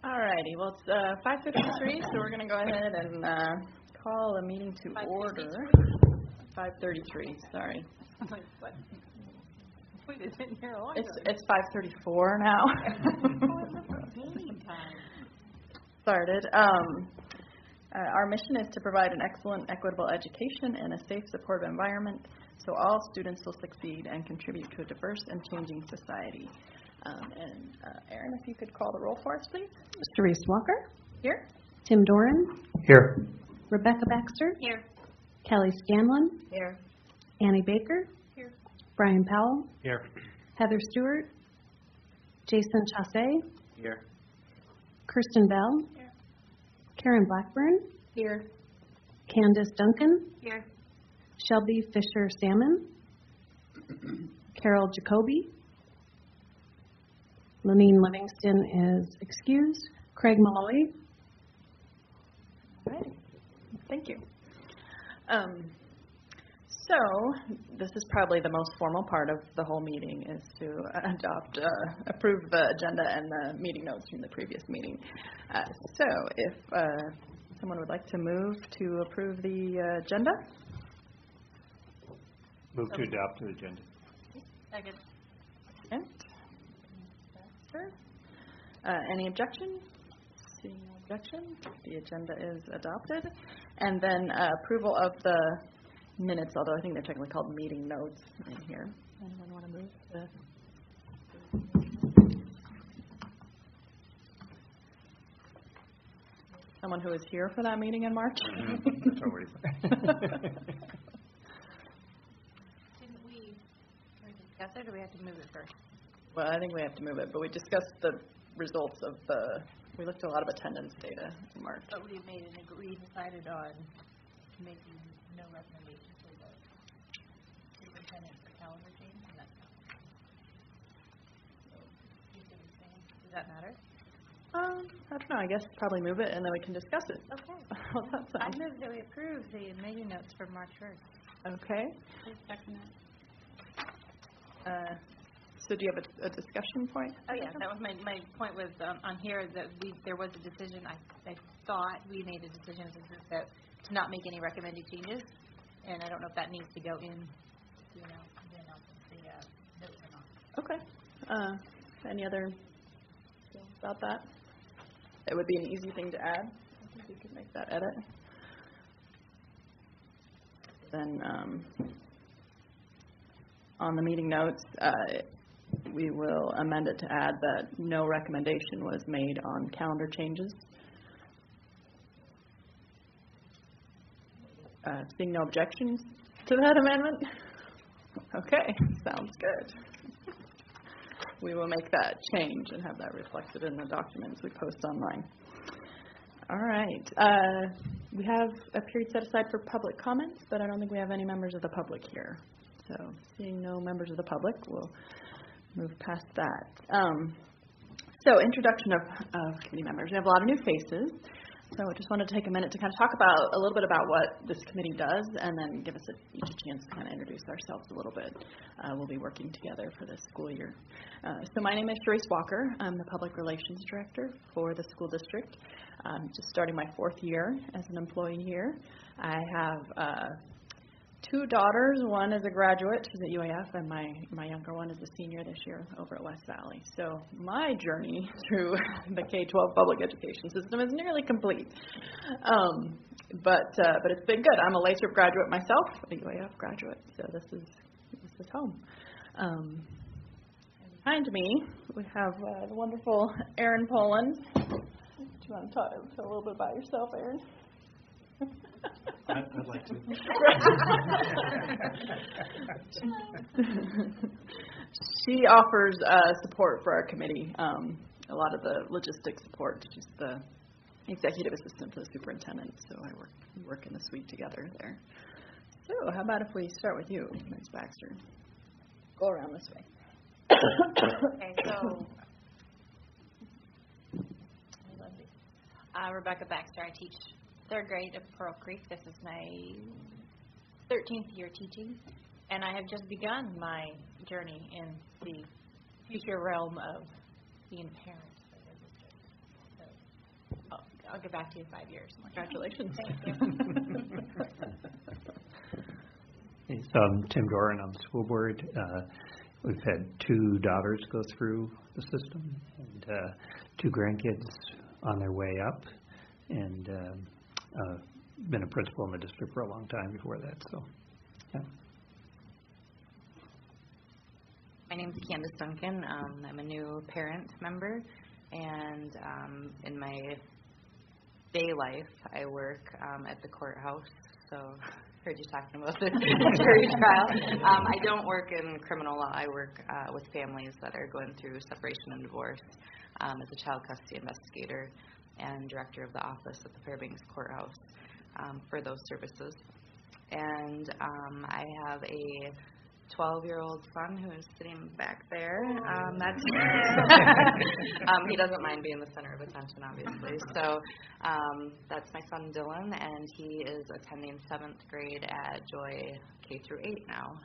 Alrighty, well, it's 5:53, so we're going to go ahead and call a meeting to order. 5:33, sorry. I'm like, what? Wait, it's in here a long It's 5:34 now. Started. Our mission is to provide an excellent, equitable education in a safe, supportive environment so all students will succeed and contribute to a diverse and changing society. Erin, if you could call the roll for us, please. Therese Walker. Here. Tim Doran. Here. Rebecca Baxter. Here. Kelly Scanlon. Here. Annie Baker. Here. Brian Powell. Here. Heather Stewart. Jason Chassé. Here. Kirsten Bell. Here. Karen Blackburn. Here. Candace Duncan. Here. Shelby Fisher Salmon. Carol Jacoby. Lenine Livingston is excused. Craig Malloy. All right. Thank you. So this is probably the most formal part of the whole meeting, is to approve the agenda and the meeting notes from the previous meeting. So if someone would like to move to approve the agenda. Move to adopt the agenda. Second. Okay. Any objections? Seeing no objection, the agenda is adopted. And then approval of the minutes, although I think they're technically called meeting notes in here. Anyone want to move the... Someone who was here for that meeting in March? Didn't we discuss it, or do we have to move it first? Well, I think we have to move it, but we discussed the results of we looked at a lot of attendance data in March. But we decided on making no recommendation for the superintendent for calendar change, and that's not. So, does that matter? I don't know. I guess probably move it, and then we can discuss it. Okay. How's that sound? I move that we approve the meeting notes for March 1st. Okay. Please second that. So do you have a discussion point? Oh, yeah. That was my point was on here that there was a decision. I thought we made a decision as a group that to not make any recommended changes, and I don't know if that needs to go in the notes or not. Okay. Any other feelings about that? It would be an easy thing to add. I think we could make that edit. Then on the meeting notes, we will amend it to add that no recommendation was made on calendar changes. Seeing no objections to that amendment? Okay, sounds good. We will make that change and have that reflected in the documents we post online. All right. We have a period set aside for public comments, but I don't think we have any members of the public here. So seeing no members of the public, we'll move past that. So introduction of committee members. We have a lot of new faces. So I just wanted to take a minute to kind of talk about a little bit about what this committee does, and then give us each a chance to kind of introduce ourselves a little bit. We'll be working together for this school year. So my name is Therese Walker. I'm the Public Relations Director for the school district. I'm just starting my 4th year as an employee here. I have 2 daughters. One is a graduate. She's at UAF, and my younger one is a senior this year over at West Valley. So my journey through the K-12 public education system is nearly complete. But it's been good. I'm a Lathrop graduate myself, a UAF graduate, so this is home. And behind me, we have the wonderful Erin Poland. Do you want to talk a little bit about yourself, Erin? I'd like to. She offers support for our committee, a lot of the logistics support. She's the executive assistant for the superintendent, so we work in the suite together there. So how about if we start with you, Ms. Baxter? Go around this way. Okay, so Rebecca Baxter. I teach 3rd grade at Pearl Creek. This is my 13th year teaching, and I have just begun my journey in the future realm of being a parent for the district. So I'll get back to you in 5 years. Congratulations. Thank you. So I'm Tim Doran on the school board. We've had 2 daughters go through the system and 2 grandkids on their way up, and been a principal in the district for a long time before that. So, yeah. My name is Candace Duncan. I'm a new parent member, and in my day life, I work at the courthouse. So, heard you talking about this jury trial. I don't work in criminal law. I work with families that are going through separation and divorce as a child custody investigator and director of the office at the Fairbanks Courthouse for those services. And I have a 12-year-old son who is sitting back there. That's he doesn't mind being the center of attention, obviously. So that's my son Dylan, and he is attending 7th grade at Joy K through 8 now.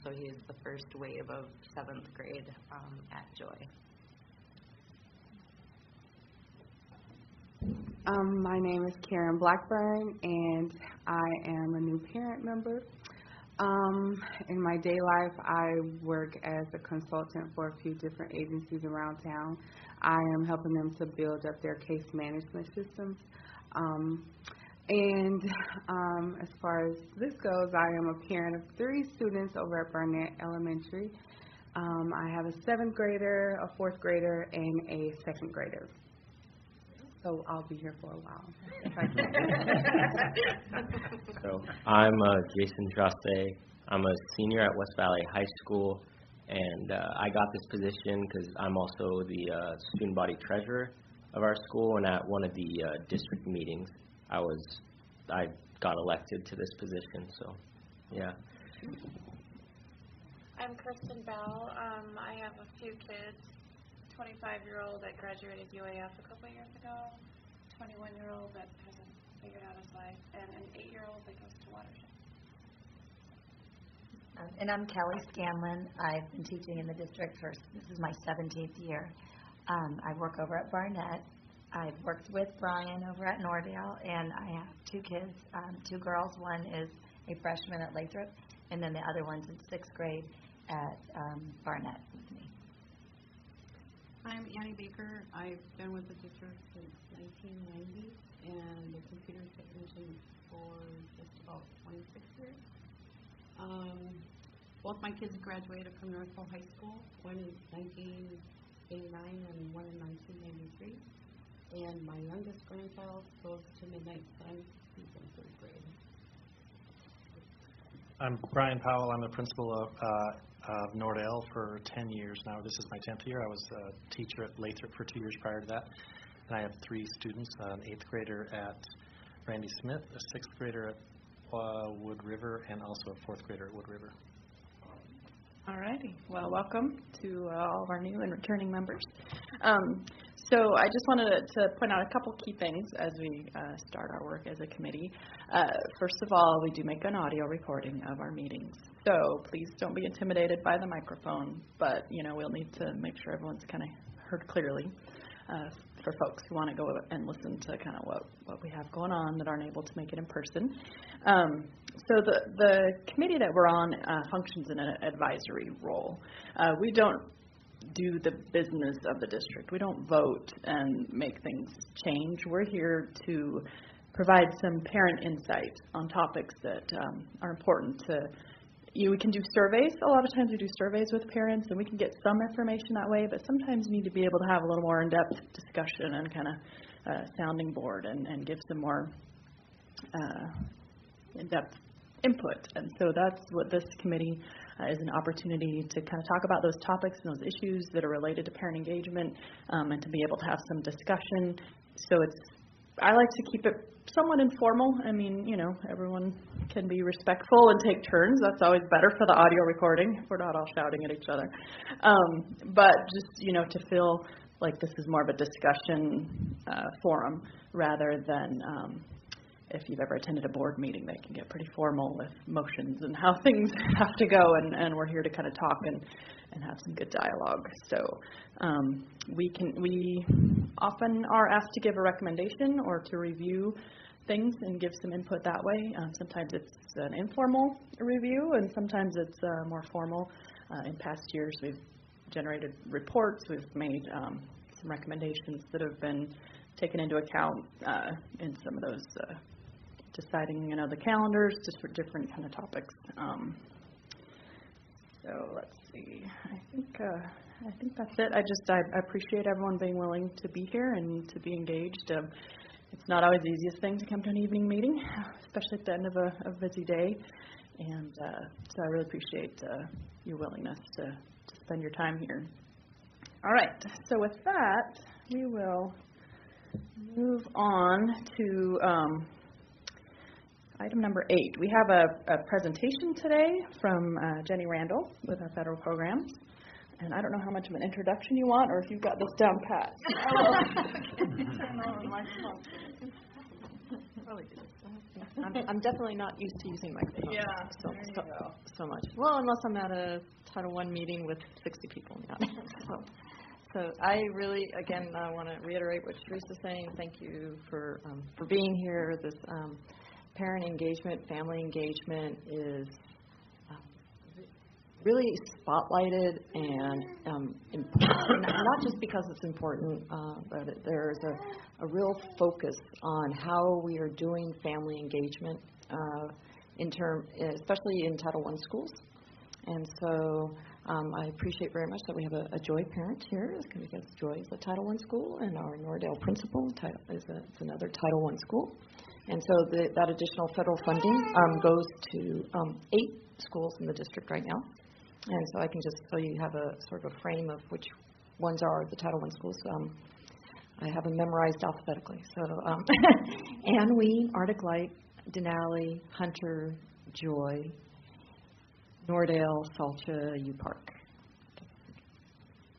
So he's the first wave of 7th grade at Joy. My name is Karen Blackburn, and I am a new parent member. In my day life, I work as a consultant for a few different agencies around town. I am helping them to build up their case management systems. As far as this goes, I am a parent of 3 students over at Barnett Elementary. I have a 7th grader, a 4th grader, and a 2nd grader. So I'll be here for a while. So I'm Jason Chasse. I'm a senior at West Valley High School, and I got this position because I'm also the student body treasurer of our school, and at one of the district meetings, I got elected to this position. So, yeah. I'm Kristen Bell. I have a few kids. 25-year-old that graduated UAF a couple years ago, 21-year-old that hasn't figured out his life, and an 8-year-old that goes to Watershed. And I'm Kelly Scanlon. I've been teaching in the district this is my 17th year. I work over at Barnett. I've worked with Brian over at Nordale, and I have 2 kids, 2 girls. One is a freshman at Lathrop, and then the other one's in 6th grade at Barnett with me. I'm Annie Baker. I've been with the district since 1990 and a computer technician for just about 26 years. Both my kids graduated from Northville High School, one in 1989 and one in 1993. And my youngest grandchild goes to Midnight Sun. He's in 3rd grade. I'm Brian Powell. I'm the principal of Nordale for 10 years now. This is my 10th year. I was a teacher at Lathrop for 2 years prior to that. And I have 3 students, an 8th grader at Randy Smith, a 6th grader at Wood River, and also a 4th grader at Wood River. All righty. Well, welcome to all of our new and returning members. So I just wanted to point out a couple key things as we start our work as a committee. First of all, we do make an audio recording of our meetings. So please don't be intimidated by the microphone, but, we'll need to make sure everyone's kind of heard clearly for folks who want to go and listen to kind of what we have going on that aren't able to make it in person. So the committee that we're on functions in an advisory role. We don't do the business of the district. We don't vote and make things change. We're here to provide some parent insight on topics that are important to you. We can do surveys. A lot of times we do surveys with parents, and we can get some information that way, but sometimes you need to be able to have a little more in-depth discussion and kind of sounding board and give some more in-depth input. And so that's what this committee is an opportunity to kind of talk about those topics and those issues that are related to parent engagement and to be able to have some discussion. So I like to keep it somewhat informal. I mean, everyone can be respectful and take turns. That's always better for the audio recording if we're not all shouting at each other. But just, to feel like this is more of a discussion forum rather than if you've ever attended a board meeting, they can get pretty formal with motions and how things have to go, and we're here to kind of talk and have some good dialogue. So we often are asked to give a recommendation or to review things and give some input that way. Sometimes it's an informal review, and sometimes it's more formal. In past years, we've generated reports. We've made some recommendations that have been taken into account in some of those deciding, the calendars, just for different kind of topics. So let's see. I think that's it. I appreciate everyone being willing to be here and to be engaged. It's not always the easiest thing to come to an evening meeting, especially at the end of a busy day. And so I really appreciate your willingness to spend your time here. All right. So with that, we will move on to item number 8. We have a presentation today from Jenny Randall with our federal programs. And I don't know how much of an introduction you want, or if you've got this down pat. I'm definitely not used to using microphones so much. Well, unless I'm at a Title I meeting with 60 people in the audience. So I really, again, want to reiterate what Teresa's saying. Thank you for being here. This parent engagement, family engagement is really spotlighted and important, not just because it's important, but there's a real focus on how we are doing family engagement, especially in Title I schools. And so I appreciate very much that we have a Joy parent here, because Joy is a Title I school, and our Nordale principal is another Title I school. And so that additional federal funding goes to 8 schools in the district right now. And so I can just so you have a sort of a frame of which ones are the Title I schools. I have them memorized alphabetically. So Anne Wee, Arctic Light, Denali, Hunter, Joy, Nordale, Salcha, U Park.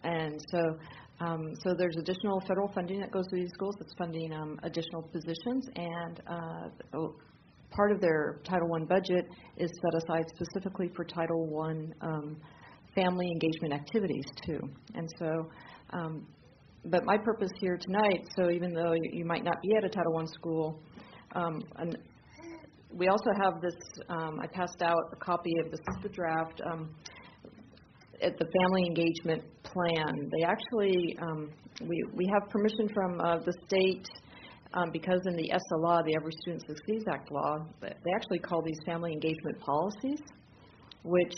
And so there's additional federal funding that goes to these schools that's funding additional positions, and part of their Title I budget is set aside specifically for Title I family engagement activities too. And so, but my purpose here tonight, so even though you might not be at a Title I school, and we also have this, I passed out a copy of this is the draft, at the family engagement plan. They actually, we have permission from the state, because in the ESSA law, the Every Student Succeeds Act law, they actually call these family engagement policies, which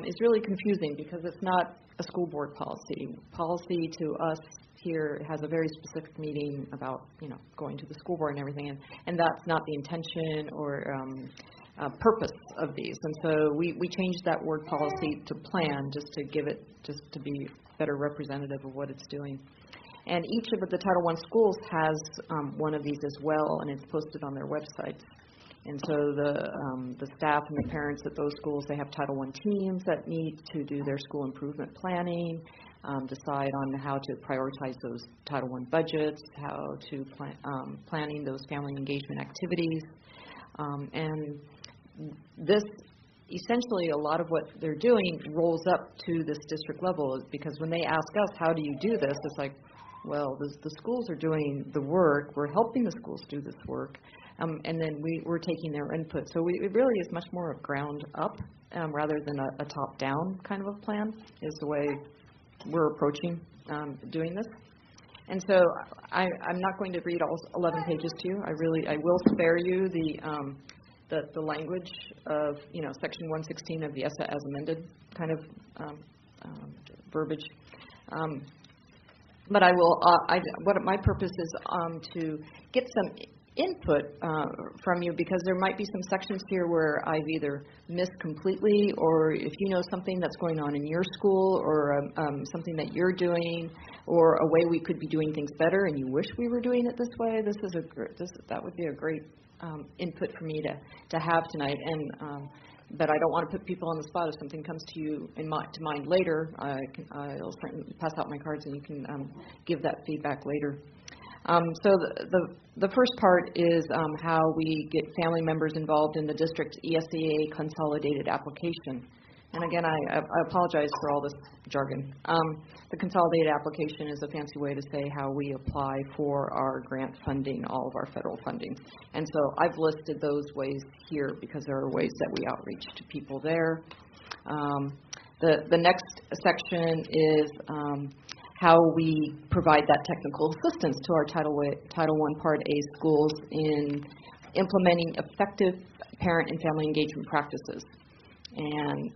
is really confusing because it's not a school board policy. Policy to us here has a very specific meaning about, going to the school board and everything, and that's not the intention or purpose of these. And so we changed that word policy to plan just to be better representative of what it's doing. And each of the Title I schools has one of these as well, and it's posted on their websites. And so the staff and the parents at those schools, they have Title I teams that meet to do their school improvement planning, decide on how to prioritize those Title I budgets, how to planning those family engagement activities. And this, essentially, a lot of what they're doing rolls up to this district level, because when they ask us, how do you do this, it's like, well, the schools are doing the work, we're helping the schools do this work, and then we're taking their input. So it really is much more of ground up rather than a top down kind of a plan, is the way we're approaching doing this. And so I'm not going to read all 11 pages to you. I will spare you the language of, Section 116 of the ESSA as amended kind of verbiage. But I will. What my purpose is to get some input from you, because there might be some sections here where I've either missed completely, or if you know something that's going on in your school, or something that you're doing, or a way we could be doing things better, and you wish we were doing it this way. That would be a great input for me to have tonight. And but I don't want to put people on the spot. If something comes to you to mind later, I'll certainly pass out my cards, and you can give that feedback later. So the first part is how we get family members involved in the district's ESEA consolidated application. And again, I apologize for all this jargon. The consolidated application is a fancy way to say how we apply for our grant funding, all of our federal funding. And so I've listed those ways here because there are ways that we outreach to people there. The next section is how we provide that technical assistance to our Title I Part A schools in implementing effective parent and family engagement practices. And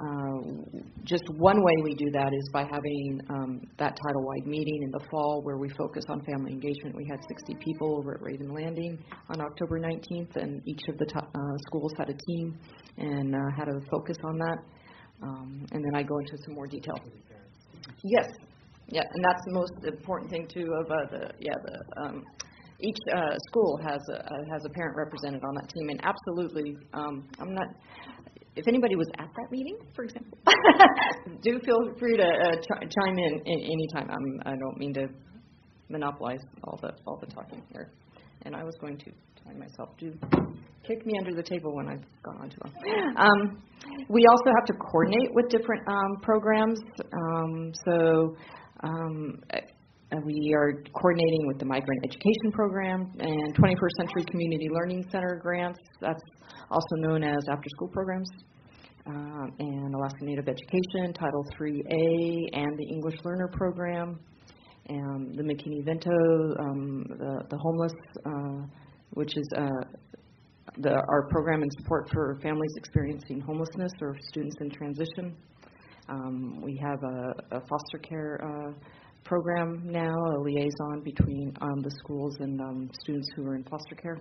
just one way we do that is by having that Title-wide meeting in the fall where we focus on family engagement. We had 60 people over at Raven Landing on October 19th, and each of the schools had a team and had a focus on that. And then I go into some more detail. Yes. Yeah, and that's the most important thing too. Each school has a parent represented on that team, and absolutely, I'm not. If anybody was at that meeting, for example, do feel free to chime in anytime. I don't mean to monopolize all the talking here, and I was going to time myself. Do kick me under the table when I've gone on too long. We also have to coordinate with different programs. We are coordinating with the Migrant Education Program and 21st Century Community Learning Center grants. That's also known as after-school programs, and Alaska Native Education, Title IIIA, and the English Learner Program, and the McKinney-Vento, the homeless, which is our program in support for families experiencing homelessness or students in transition. We have a foster care program now, a liaison between the schools and students who are in foster care.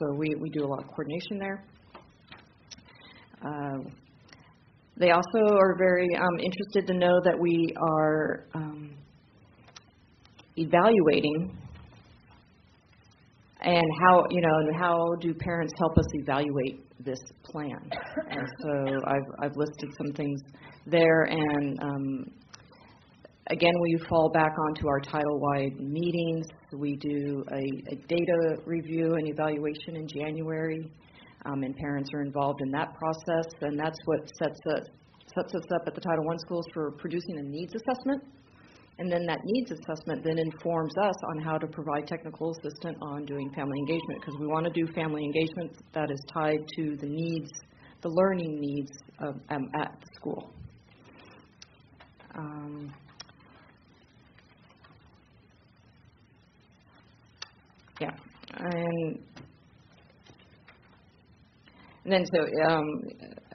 So we do a lot of coordination there. They also are very interested to know that we are evaluating and how do parents help us evaluate this plan. And so I've listed some things there, and again, we fall back onto our Title-wide meetings. We do a data review and evaluation in January, and parents are involved in that process, and that's what sets us up at the Title I schools for producing a needs assessment. And then that needs assessment then informs us on how to provide technical assistance on doing family engagement, because we want to do family engagement that is tied to the needs, the learning needs at the school. Yeah, and then so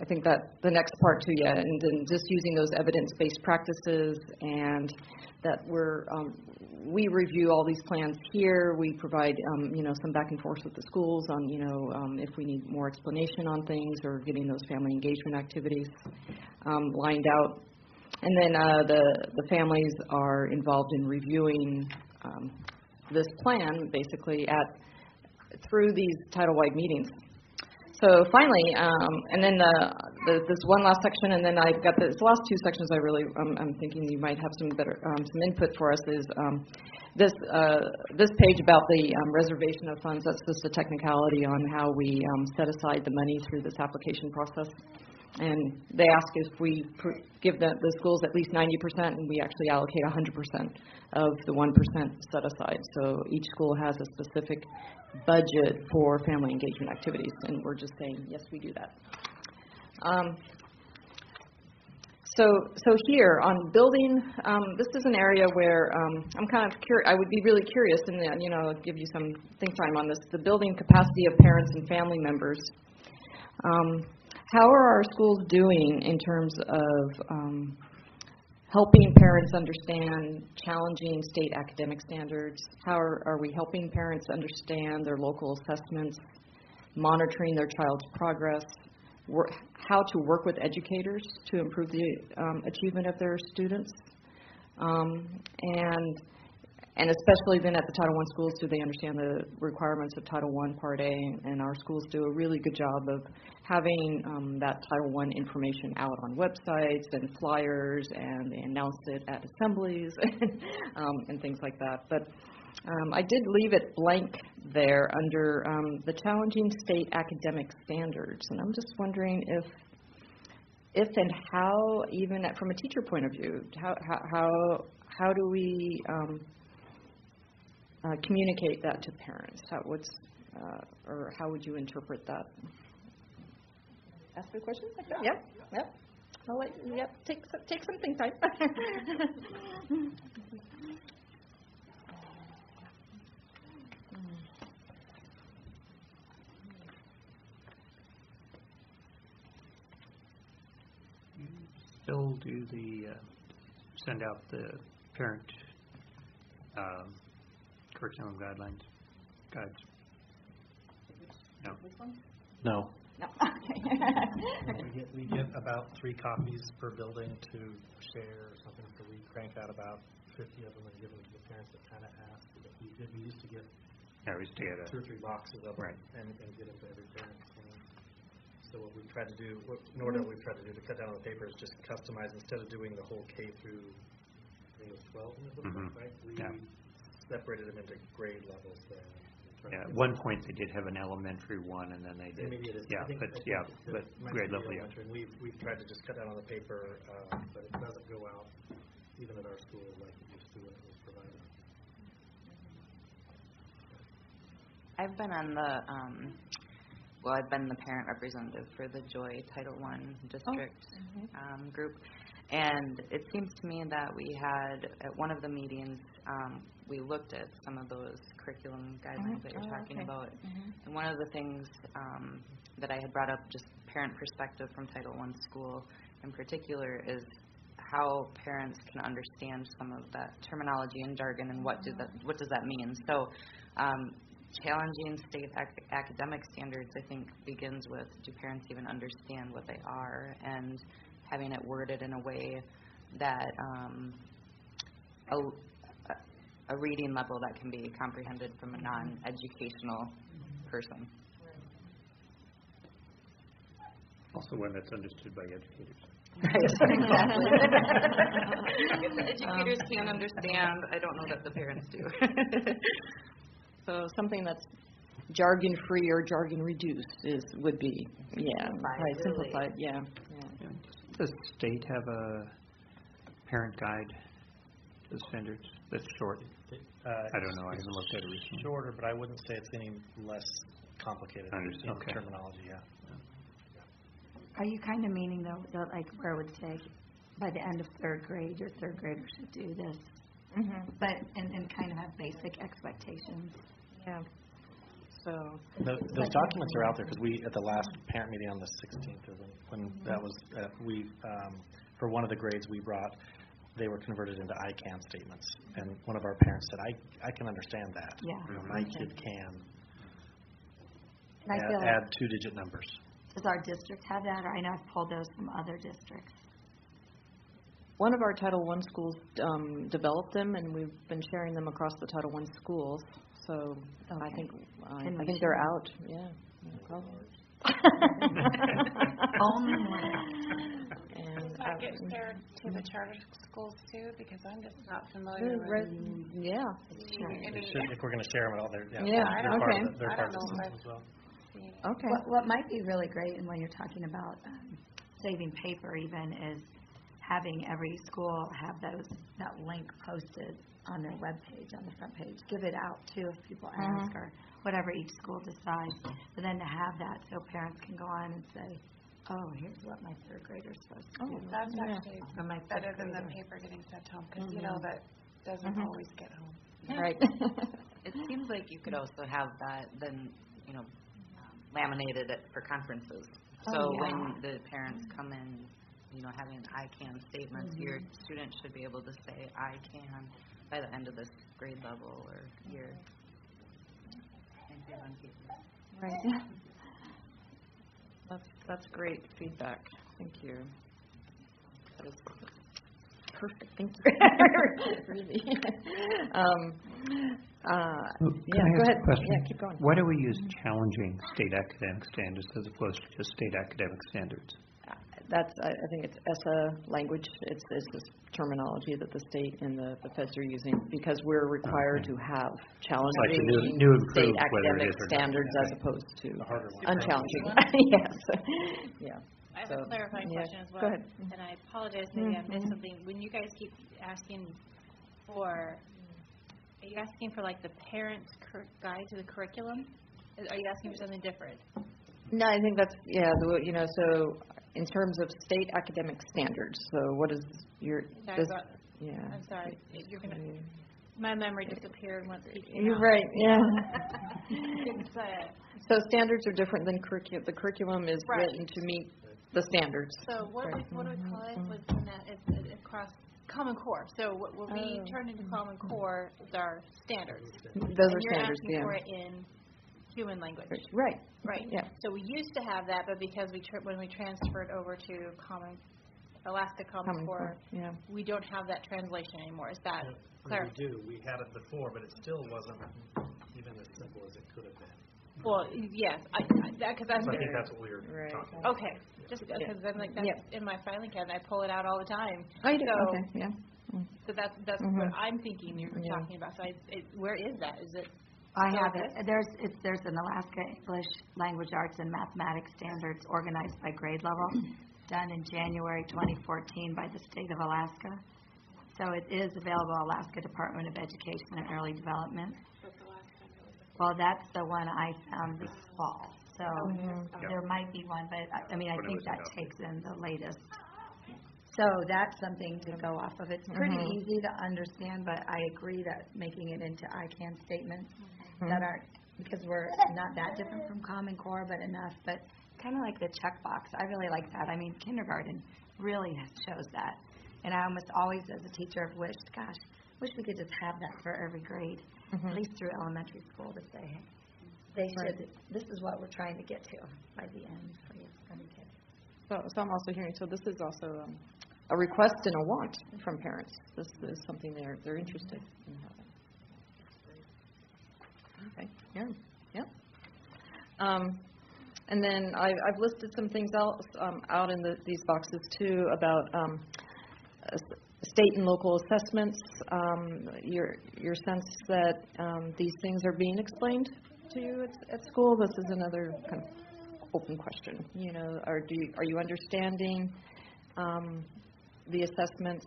I think that the next part too, yeah, and then just using those evidence-based practices, and that we review all these plans here. We provide some back and forth with the schools on if we need more explanation on things or getting those family engagement activities lined out, and then the families are involved in reviewing this plan basically through these Title-wide meetings. So finally, and then this one last section, and then I've got the last two sections. I'm thinking you might have some input for us. Is this page about the reservation of funds? That's just a technicality on how we set aside the money through this application process. And they ask if we give the schools at least 90%, and we actually allocate 100% of the 1% set aside. So each school has a specific budget for family engagement activities, and we're just saying, yes, we do that. So here on building, this is an area where I'm kind of curious. I would be really curious, and I'll give you some think time on this. The building capacity of parents and family members. How are our schools doing in terms of helping parents understand challenging state academic standards? How are we helping parents understand their local assessments, monitoring their child's progress, how to work with educators to improve the achievement of their students, and especially then at the Title I schools, do they understand the requirements of Title I Part A? And our schools do a really good job of having that Title I information out on websites and flyers, and they announce it at assemblies and things like that. But I did leave it blank there under the challenging state academic standards, and I'm just wondering if and how, even from a teacher point of view, how do we communicate that to parents? Or how would you interpret that? Ask the question like that? Yep. I'll let you, take some think time. You still do send out the parent curriculum guides? No. No. No. We get about 3 copies per building to share or something, so we crank out about 50 of them and give them to the parents that kind of ask. But we used to get we used to get 2 or 3 boxes of them and get them to every parent. So what we've tried to do, we've tried to do to cut down on the paper is just customize, instead of doing the whole K through, I think it was 12 in the book, right? We separated them into grade levels there. Yeah, at one point they did have an elementary one, and then they did. Maybe it is. But grade level, And we've tried to just cut down on the paper, but it doesn't go out even at our school like it used to when it was provided. I've been on I've been the parent representative for the Joy Title I district group, and it seems to me that we had, at one of the meetings, we looked at some of those curriculum guidelines that you're talking about, and one of the things that I had brought up, just parent perspective from Title I school in particular, is how parents can understand some of that terminology and jargon, and what does that mean. So challenging state academic standards, I think, begins with, do parents even understand what they are, and having it worded in a way that a reading level that can be comprehended from a non-educational person. Also one that's understood by educators. Exactly. If the educators can't understand, I don't know that the parents do. So something that's jargon-free or jargon-reduced would be, simplified, Does the state have a parent guide to the standards that's short? I don't know. I haven't looked at it recently. Shorter, but I wouldn't say it's any less complicated in terminology. Are you kind of meaning, though, like where it would say, by the end of 3rd grade, your 3rd grader should do this, but and kind of have basic expectations? Yeah. So those documents are out there, because we, at the last parent meeting on the 16th, when that was, for one of the grades we brought, they were converted into ICANN statements, and one of our parents said, I can understand that. Yeah. My kid can and I feel add 2-digit numbers. Does our district have that? Or I know I've pulled those from other districts. one of our Title I schools developed them, and we've been sharing them across the Title I schools. So I think they're out. Yeah, no problem. Does that get shared to the charter schools too? Because I'm just not familiar with. Yeah. If we're going to share them at all, they're I don't know system if as well. Okay. What might be really great, and when you're talking about saving paper even, is having every school have that link posted on their web page, on the front page. Give it out too if people ask, or whatever each school decides. But then to have that so parents can go on and say, oh, here's what my 3rd grader's supposed to do. That's actually better than the paper getting sent home, because that doesn't always get home. Yeah. Right. It seems like you could also have that then, laminated it for conferences. So when the parents come in, having ICANN statements, your student should be able to say, I can, by the end of this grade level or year. Right. That's great feedback. Thank you. That is perfect. Thank you. Really. Go ahead. Question? Yeah, keep going. Why do we use challenging state academic standards as opposed to just state academic standards? I think it's ESSA language. It's this terminology that the state and the feds are using because we're required to have challenging Like the new state improved, whether it academic is or not. standards as opposed to The harder one. unchallenging. Yes. Yeah. I have So, a clarifying yeah, question as well. go ahead. And I apologize, maybe I missed Mhm. something. When you guys keep asking for, are you asking for like the parent guide to the curriculum? Are you asking for something different? No, I think that's, so in terms of state academic standards, so what is your, Sorry, yeah. I'm sorry. You're going to, my memory disappeared once he came You're out. right, yeah. Couldn't say it. So standards are different than curriculum. The curriculum is Right. written to meet the standards. So what do we call it? When that it's across Common Core. So what we turned into Common Core is our standards. Those And are you're standards, asking yeah. for it in human language. Right. Right. Yeah. So we used to have that, but because when we transferred over to Alaska Common Core, yeah. we don't have that translation anymore. Is that clear? We do. We had it before, but it still wasn't even as simple as it could have been. Well, yes, because So I think that's what we were talking about. okay. Just because I'm like that's in my filing cabinet, I pull it out all the time. Oh, you do? So, Okay, yeah. So that's what I'm thinking you're talking about. So where is that? Is it? I have it. There's an Alaska English Language Arts and Mathematics Standards organized by grade level, done in January 2014 by the state of Alaska. So it is available at Alaska Department of Education and Early Development. Well, that's the one I found this fall. So there might be one, but I think that takes in the latest. So that's something to go off of. It's pretty easy to understand, but I agree that making it into ICANN statements that aren't, because we're not that different from Common Core, but enough. But kind of like the checkbox. I really like that. I mean, kindergarten really shows that. And I almost always, as a teacher, have wished, gosh, wish we could just have that for every grade, at least through elementary school, to say, hey, they should, this is what we're trying to get to by the end for your kids. So I'm also hearing, so this is also a request and a want from parents. This is something they're interested in having. Okay, yeah. And then I've listed some things else out in these boxes too about state and local assessments. Your sense that these things are being explained to you at school. This is another kind of open question. Are you understanding the assessments?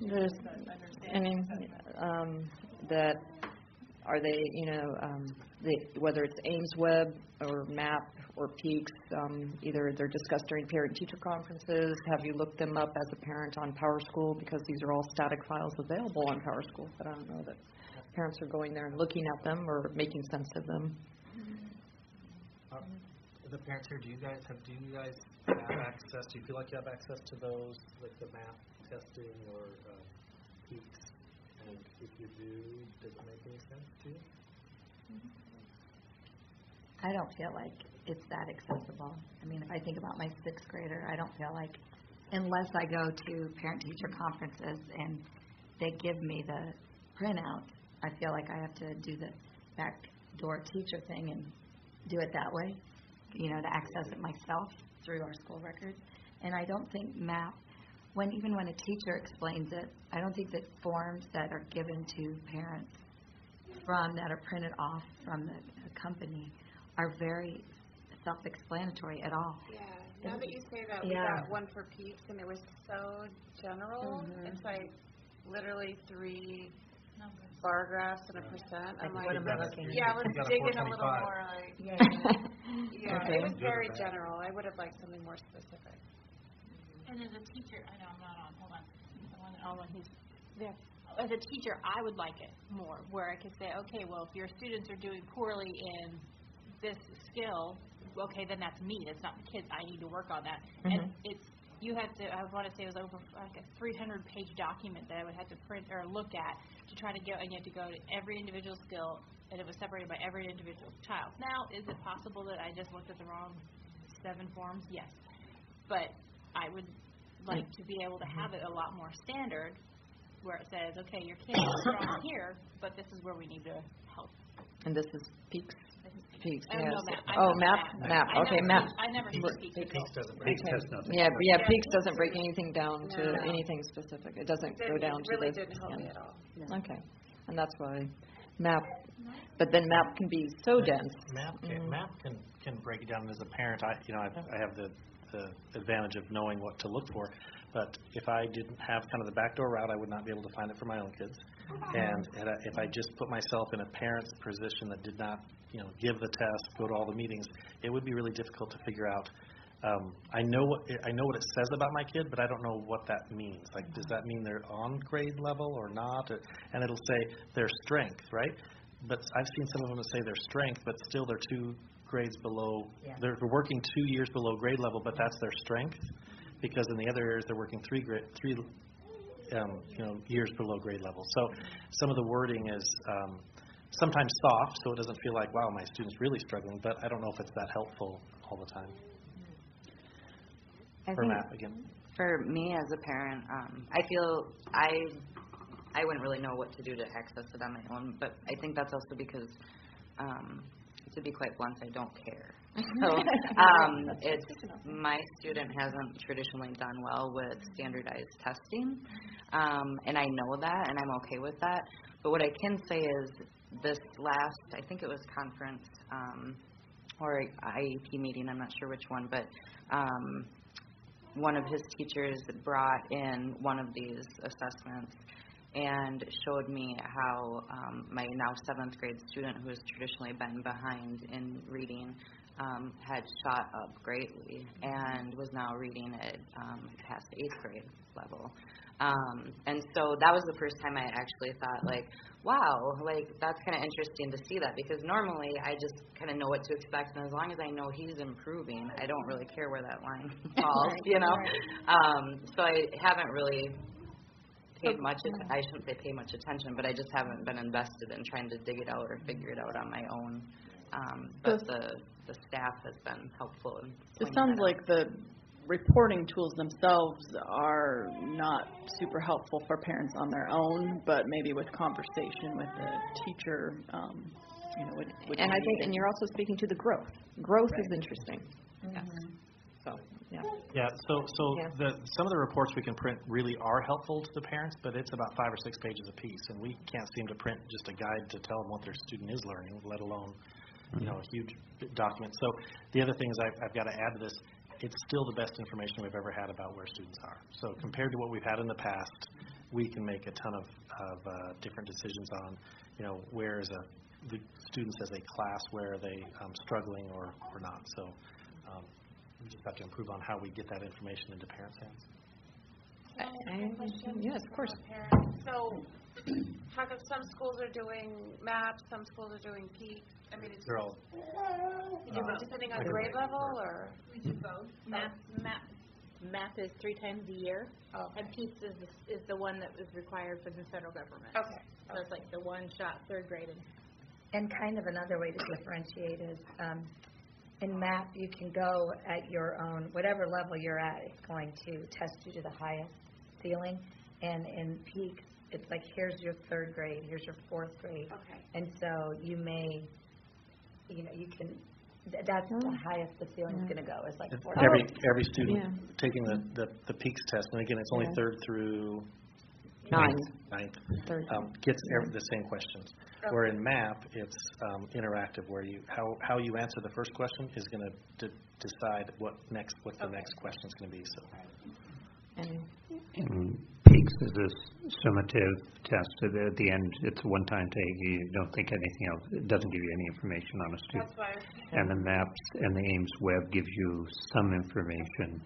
There's any that are they, whether it's Ames Web or MAP or PEAKS, either they're discussed during parent-teacher conferences. Have you looked them up as a parent on PowerSchool? Because these are all static files available on PowerSchool, but I don't know that parents are going there and looking at them or making sense of them. The parents here, do you guys have access? Do you feel like you have access to those, like the math testing or PEAKS? And if you do, does it make any sense to you? I don't feel like it's that accessible. I mean, if I think about my sixth grader, I don't feel like, unless I go to parent-teacher conferences and they give me the printout, I feel like I have to do the backdoor teacher thing and do it that way, to access it myself through our school records. And I don't think MAP, even when a teacher explains it, I don't think that forms that are given to parents that are printed off from the company are very self-explanatory at all. Yeah, now that you say that, we got one for PEAKS, and it was so general. It's like literally 3 bar graphs and a percent. I'm like, what am I looking at? Yeah, let's dig in a little more. Like, Okay. It was very general. I would have liked something more specific. And as a teacher, I know I'm not on. Hold on. He's there. As a teacher, I would like it more, where I could say, okay, well, if your students are doing poorly in this skill, okay, then that's me. That's not the kids. I need to work on that. And you have to, I want to say it was over like a 300-page document that I would have to print or look at to try to get, and you have to go to every individual skill, and it was separated by every individual child. Now, is it possible that I just looked at the wrong 7 forms? Yes. But I would like to be able to have it a lot more standard, where it says, okay, your kid is strong here, but this is where we need to help. And this is PEAKS? This is PEAKS. Peaks? I don't know Yes. MAP. I Oh, know MAP, MAP. MAP, okay, MAP. I never see Peaks. Peaks doesn't break Peaks it has down. nothing. Yeah, for- yeah, Yeah. Peaks doesn't break anything down to No. anything specific. It doesn't go It down to really the. didn't help me yeah. at all. Okay, and that's why MAP, but then MAP can be so dense. MAP can break it down. As a parent, I have the advantage of knowing what to look for. But if I didn't have kind of the backdoor route, I would not be able to find it for my own kids. And if I just put myself in a parent's position that did not, give the test, go to all the meetings, it would be really difficult to figure out. I know what it says about my kid, but I don't know what that means. Like, does that mean they're on grade level or not? And it'll say their strength, right? But I've seen some of them that say their strength, but still they're 2 grades below. Yeah. They're working 2 years below grade level, but that's their strength. Because in the other areas they're working 3 years below grade level. So some of the wording is sometimes soft, so it doesn't feel like, wow, my student's really struggling. But I don't know if it's that helpful all the time. I For think MAP again. for me as a parent, I feel I wouldn't really know what to do to access it on my own, but I think that's also because, to be quite blunt, I don't care. So it's my student hasn't traditionally done well with standardized testing, and I know that, and I'm okay with that. But what I can say is this last, I think it was conference or IEP meeting, I'm not sure which one, but one of his teachers brought in one of these assessments and showed me how my now 7th grade student, who has traditionally been behind in reading, had shot up greatly and was now reading at past 8th grade level. And so that was the first time I actually thought, like, wow, like, that's kind of interesting to see that, because normally I just kind of know what to expect, and as long as I know he's improving, I don't really care where that line falls, So I haven't really paid much, I shouldn't say pay much attention, but I just haven't been invested in trying to dig it out or figure it out on my own. But the staff has been helpful. It sounds like the reporting tools themselves are not super helpful for parents on their own, but maybe with conversation with the teacher, And I think, and you're also speaking to the growth. Growth is interesting. Yes. So, yeah. Yeah, so some of the reports we can print really are helpful to the parents, but it's about 5 or 6 pages a piece, and we can't seem to print just a guide to tell them what their student is learning, let alone, a huge document. So the other thing is I've got to add to this, it's still the best information we've ever had about where students are. So compared to what we've had in the past, we can make a ton of different decisions on, where is the students as a class, where are they struggling or not. So we just have to improve on how we get that information into parents' hands. Yes, of course. So how come some schools are doing MAP, some schools are doing PEAK? I mean, it's They're all depending on grade level, or? We do both. MAP is 3 times a year, and PEAKS is the one that is required for the federal government. Okay. So it's like the one-shot 3rd grade. And kind of another way to differentiate is in MAP, you can go at your own, whatever level you're at, it's going to test you to the highest ceiling. And in PEAK, it's like, here's your 3rd grade, here's your 4th grade. Okay. And so you may, you can, that's the highest the ceiling's going to go. It's like 4th grade. Every student taking the PEAKS test, and again, it's only 3rd through 9th, gets the same questions. Okay. Where in MAP, it's interactive, where how you answer the first question is going to decide what the next question is going to be. So. And PEAKS is a summative test. At the end, it's a one-time take. You don't think anything else. It doesn't give you any information on a student. That's why. And the MAPS and the Ames web gives you some information.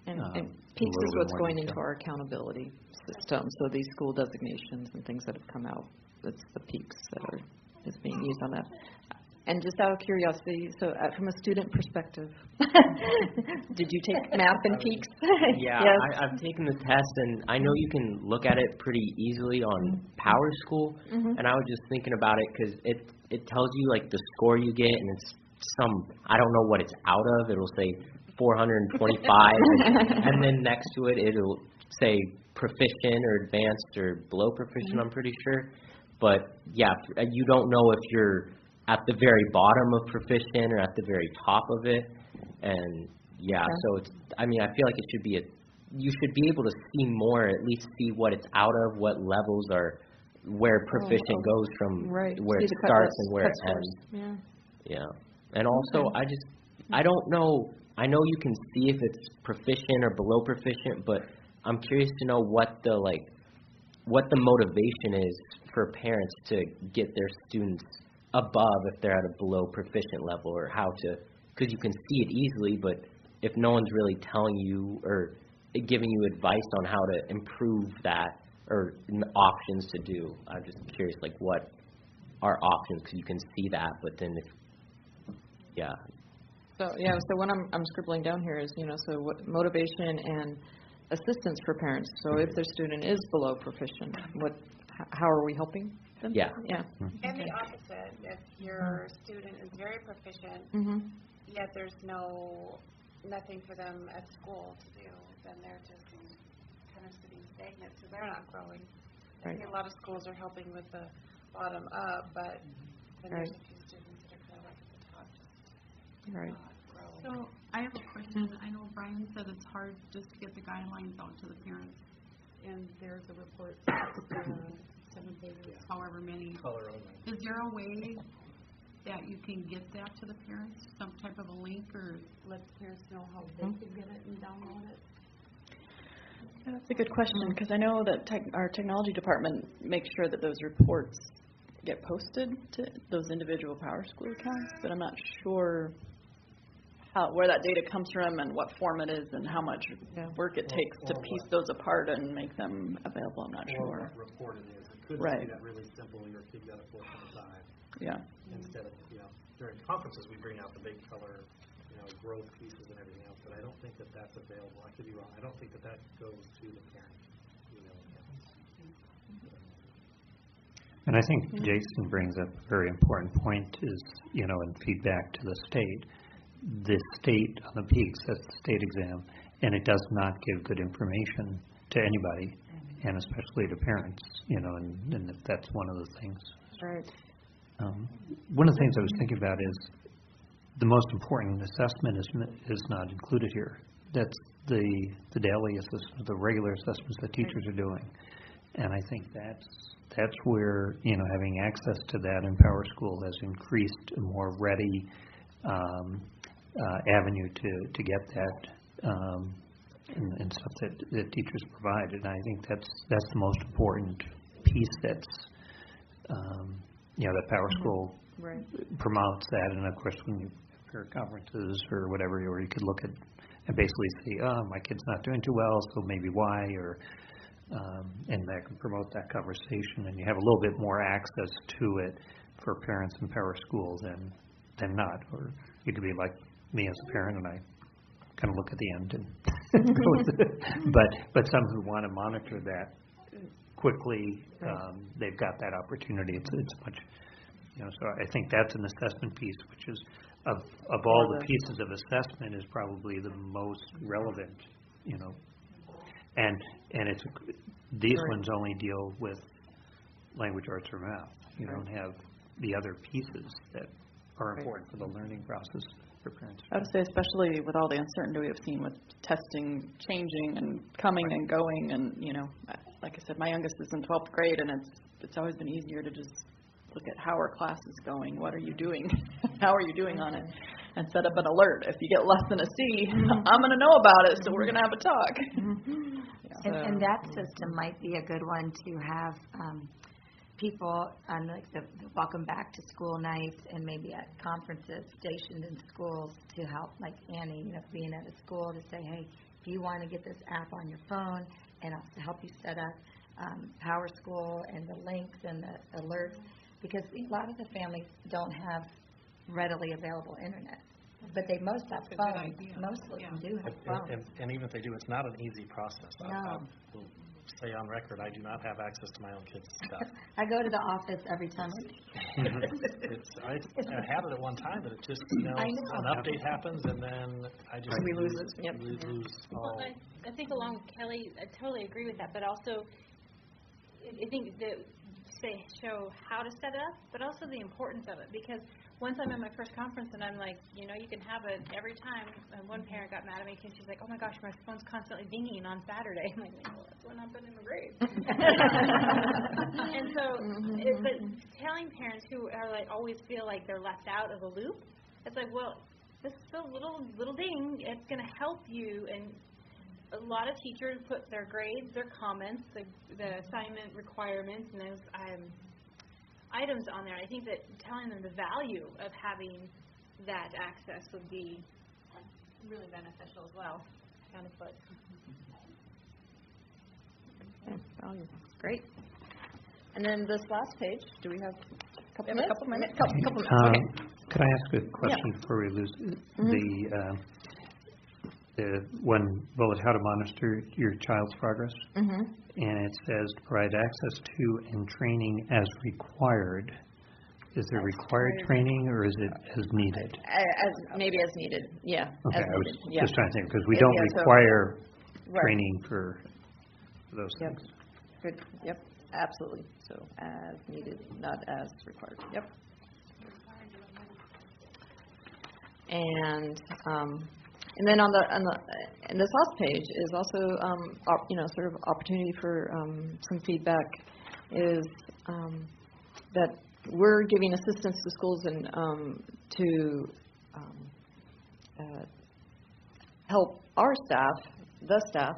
And PEAKS is what's going into our accountability system. So these school designations and things that have come out, it's the PEAKS that is being used on that. And just out of curiosity, so from a student perspective, did you take MAP and PEAKS? Yeah, Yes. I've taken the test, and I know you can look at it pretty easily on Power School, and I was just thinking about it because it tells you, like, the score you get, and it's I don't know what it's out of. It'll say 425, and then next to it, it'll say proficient or advanced or below proficient, I'm pretty sure. But, yeah, you don't know if you're at the very bottom of proficient or at the very top of it. And yeah, so it's, I mean, I feel like it should be you should be able to see more, at least see what it's out of, what levels are, where proficient goes from, where it starts and where it ends. Yeah. Yeah. And also, I don't know, I know you can see if it's proficient or below proficient, but I'm curious to know what the motivation is for parents to get their students above if they're at a below proficient level, or how to, because you can see it easily, but if no one's really telling you or giving you advice on how to improve that or options to do, I'm just curious, like, what are options, because you can see that, but then So when I'm scribbling down here is, so what motivation and assistance for parents. So if their student is below proficient, how are we helping them? Yeah. And the opposite, if your student is very proficient, yet there's nothing for them at school to do, then they're just kind of sitting stagnant, so they're not growing. I think a lot of schools are helping with the bottom up, but then there's a few students that are kind of like at the top, just not grow. So I have a question. I know Brian said it's hard just to get the guidelines out to the parents, and there's a report, 7 pages, however many. Color only. Is there a way that you can get that to the parents, some type of a link, or let the parents know how they can get it and download it? Yeah, that's a good question, because I know that our technology department makes sure that those reports get posted to those individual Power School accounts, but I'm not sure where that data comes from and what form it is and how much work it takes to piece those apart and make them available. I'm not sure. What report it is. It could be that really simple, your kid got a 4.5. Yeah. Instead of, during conferences we bring out the big color, growth pieces and everything else, but I don't think that that's available. I could be wrong. I don't think that goes to the parent email accounts. And I think Jason brings up a very important point is, in feedback to the state. The state on the peaks, that's the state exam, and it does not give good information to anybody, and especially to parents, and that's one of the things. Right. One of the things I was thinking about is the most important assessment is not included here. That's the daily assessment, the regular assessments that teachers are doing, and I think that's where having access to that in Power School has increased a more ready avenue to get that and stuff that teachers provide, and I think that's the most important piece that's that Power School promotes that. And of course, when you appear at conferences or whatever, or you could look at and basically say, my kid's not doing too well, so maybe why, or and that can promote that conversation, and you have a little bit more access to it for parents in Power School than not. Or you could be like me as a parent, and I kind of look at the end and go with it. But some who want to monitor that quickly, they've got that opportunity. It's much, so I think that's an assessment piece, which is of all the pieces of assessment is probably the most relevant, and it's these ones only deal with language arts or math. You don't have the other pieces that are important for the learning process for parents. I would say, especially with all the uncertainty we have seen with testing changing and coming and going, and like I said, my youngest is in 12th grade, and it's always been easier to just look at how are classes going, what are you doing, how are you doing on it, and set up an alert. If you get less than a C, I'm going to know about it, so we're going to have a talk. And that system might be a good one to have people on like the welcome back to school nights and maybe at conferences stationed in schools to help, like Annie, being at a school to say, hey, if you want to get this app on your phone, and also help you set up Power School and the links and the alerts, because a lot of the families don't have readily available internet, but they most have phones. Most of them do have phones. And even if they do, it's not an easy process. No. I will say on record, I do not have access to my own kids' stuff. I go to the office every time. I had it at one time, but it just, an update happens, and then I just we lose it. Yep. lose all. Well, I think along with Kelly, I totally agree with that, but also I think that they show how to set it up, but also the importance of it. Because once I'm at my first conference and I'm like, you can have it every time. And one parent got mad at me because she's like, oh my gosh, my phone's constantly dinging on Saturday. I'm like, well, that's when I'm putting in the grade. And so, but telling parents who are like always feel like they're left out of the loop, it's like, well, this is a little ding. It's going to help you. And a lot of teachers put their grades, their comments, the assignment requirements, and those items on there. I think that telling them the value of having that access would be really beneficial as well. Kind of put. Okay, value. Great. And then this last page, do we have a couple minutes? Couple minutes. Okay. Could I ask a question before we lose the one bullet, how to monitor your child's progress? And it says to provide access to and training as required. Is there required training or is it as needed? Maybe as needed, yeah. Okay, as I was needed. just trying to think, because we don't require training for those things. Good, yep, absolutely. So as needed, not as required, yep. And then on this last page is also sort of opportunity for some feedback is that we're giving assistance to schools and to help our staff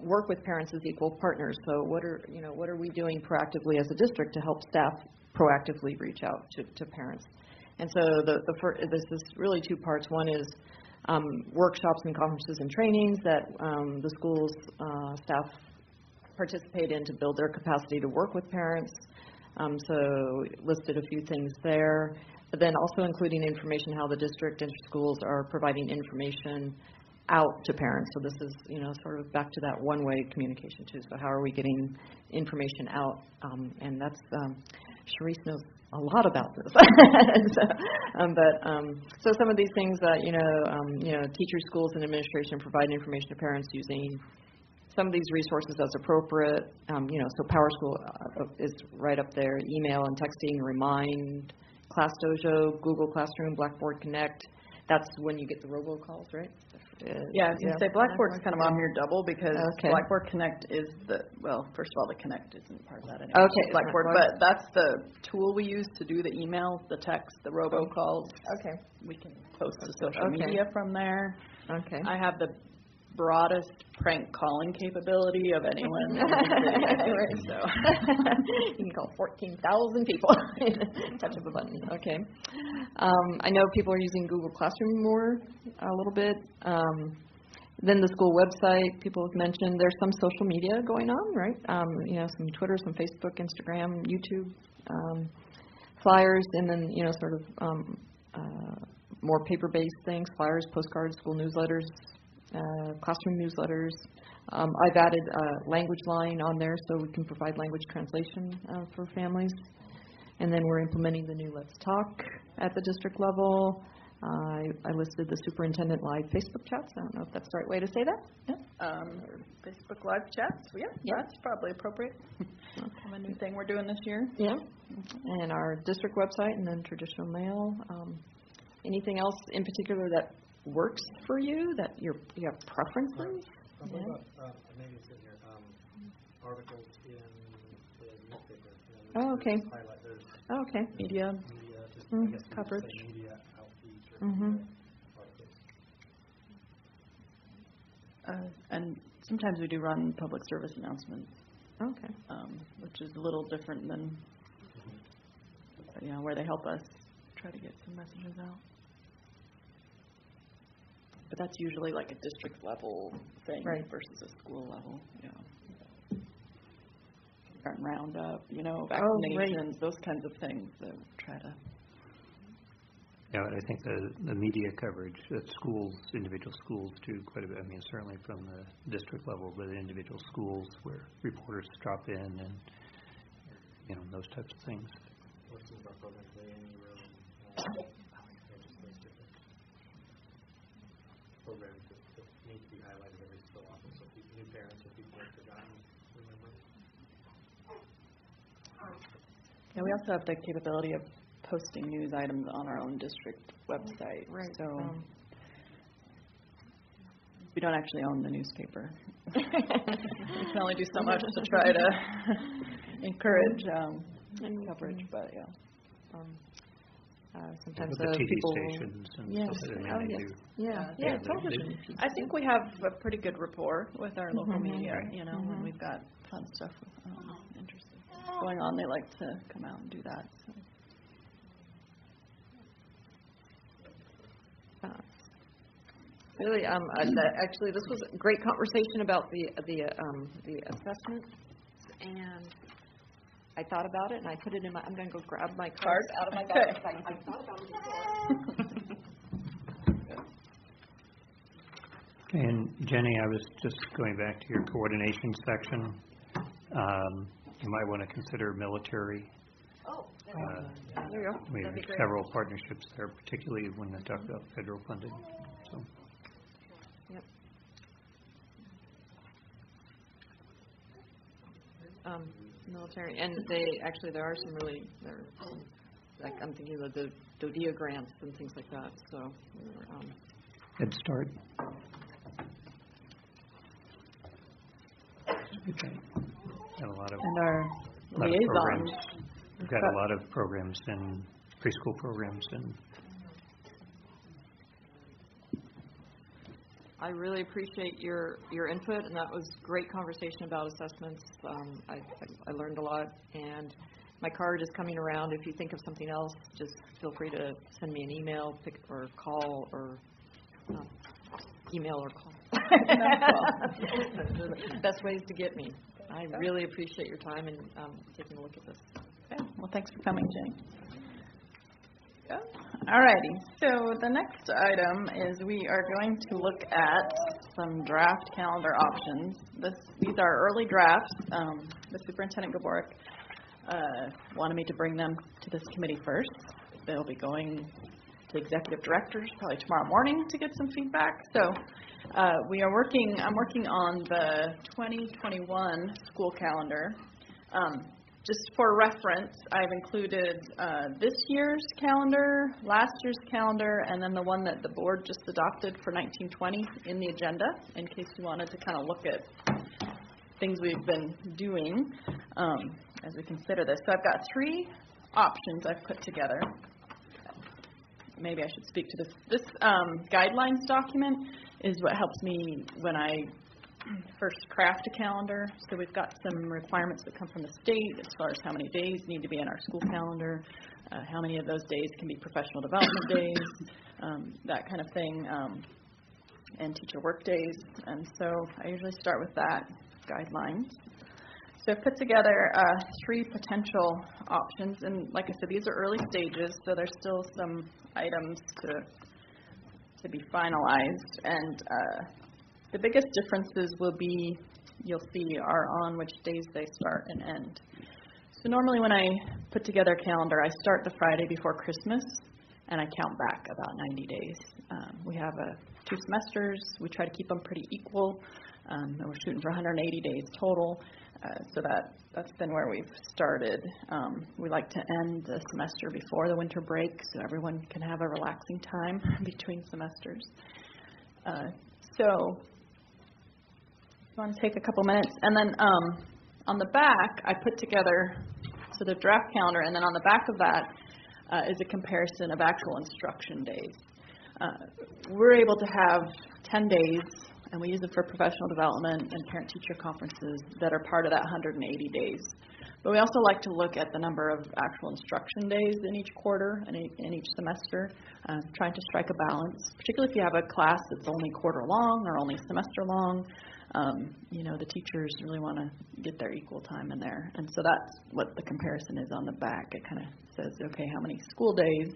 work with parents as equal partners. So what are we doing proactively as a district to help staff proactively reach out to parents? And so this is really two parts. One is workshops and conferences and trainings that the school's staff participate in to build their capacity to work with parents. So listed a few things there, but then also including information how the district and schools are providing information out to parents. So this is, sort of back to that one-way communication too. So how are we getting information out? And that's, Sharice knows a lot about this. So some of these things that, teachers, schools, and administration provide information to parents using some of these resources as appropriate. So PowerSchool is right up there, email and texting, Remind, Class Dojo, Google Classroom, Blackboard Connect. That's when you get the robocalls, right? Yeah, I was going to say Blackboard's kind of on here double because Blackboard Connect is first of all, the Connect isn't part of that anymore. Okay. Blackboard, but that's the tool we use to do the emails, the text, the robocalls. Okay. We can post to social media from there. Okay. I have the broadest prank calling capability of anyone. So you can call 14,000 people. Touch of a button. Okay. I know people are using Google Classroom more a little bit. Then the school website, people have mentioned there's some social media going on, right? Some Twitter, some Facebook, Instagram, YouTube, flyers, and then, sort of more paper-based things, flyers, postcards, school newsletters, classroom newsletters. I've added a language line on there so we can provide language translation for families. And then we're implementing the new Let's Talk at the district level. I listed the superintendent live Facebook chats. I don't know if that's the right way to say that. Yeah. Facebook live chats. Yeah, that's probably appropriate. A new thing we're doing this year. Yeah. And our district website and then traditional mail. Anything else in particular that works for you, that you have preferences? What about, maybe it's in here, articles in the newspaper. Oh, okay. Highlight Okay. Media. Just, coverage. Media outreach or articles. And sometimes we do run public service announcements. Okay. Which is a little different than, where they help us try to get some messages out. But that's usually like a district level thing versus a school level. Roundup, vaccinations, those kinds of things that try to. Yeah, I think the media coverage at schools, individual schools too, quite a bit. I mean, certainly from the district level, but the individual schools where reporters drop in and those types of things. What's our program today? Programs that need to be highlighted every so often, so new parents or people have forgotten, remember. Yeah, we also have the capability of posting news items on our own district website. Right. So we don't actually own the newspaper. We can only do so much to try to encourage coverage, but yeah. Sometimes With the TV people. stations and Yes. stuff, and Oh, they yes. do. Yeah. Yeah, Television. I think we have a pretty good rapport with our local Mhm. media, Right. you know, when we've got fun stuff interesting going on, they like to come out and do that. So. Really, actually, this was a great conversation about the assessments, and I thought about it, and I put it in my. I'm going to go grab my cards out of my bag. Okay. I thought about it before. And Jenny, I was just going back to your coordination section. You might want to consider military. Oh, There you go. We have That'd be great. several partnerships there, particularly when they talk about federal funding. So. Yep. Military, and there are some really, like I'm thinking of the DODEA grants and things like that. So, Head Start. Okay. Got a lot of And our programs. liaisons. We've got a lot of programs and preschool programs and. I really appreciate your input, and that was great conversation about assessments. I learned a lot, and my card is coming around. If you think of something else, just feel free to send me an email, or call, or email or call. Best ways to get me. I really appreciate your time and taking a look at this. Okay. Well, thanks for coming, Jenny. All righty. So the next item is we are going to look at some draft calendar options. These are early drafts. The Superintendent Gaborik wanted me to bring them to this committee first. They'll be going to executive directors probably tomorrow morning to get some feedback. So I'm working on the 2021 school calendar. Just for reference, I've included this year's calendar, last year's calendar, and then the one that the board just adopted for 1920 in the agenda, in case you wanted to kind of look at things we've been doing as we consider this. So I've got 3 options I've put together. Maybe I should speak to this. This guidelines document is what helps me when I first craft a calendar. So we've got some requirements that come from the state as far as how many days need to be in our school calendar, how many of those days can be professional development days, that kind of thing, and teacher work days. And so I usually start with that guidelines. So I've put together 3 potential options, and like I said, these are early stages, so there's still some items to be finalized. And the biggest differences will be, you'll see, are on which days they start and end. So normally when I put together a calendar, I start the Friday before Christmas, and I count back about 90 days. We have 2 semesters. We try to keep them pretty equal, and we're shooting for 180 days total. So that's been where we've started. We like to end the semester before the winter break so everyone can have a relaxing time between semesters. So I want to take a couple minutes. And then on the back, I put together the draft calendar, and then on the back of that is a comparison of actual instruction days. We're able to have 10 days, and we use it for professional development and parent-teacher conferences that are part of that 180 days. But we also like to look at the number of actual instruction days in each quarter and in each semester, trying to strike a balance, particularly if you have a class that's only quarter long or only semester long. The teachers really want to get their equal time in there. And so that's what the comparison is on the back. It kind of says, okay, how many school days,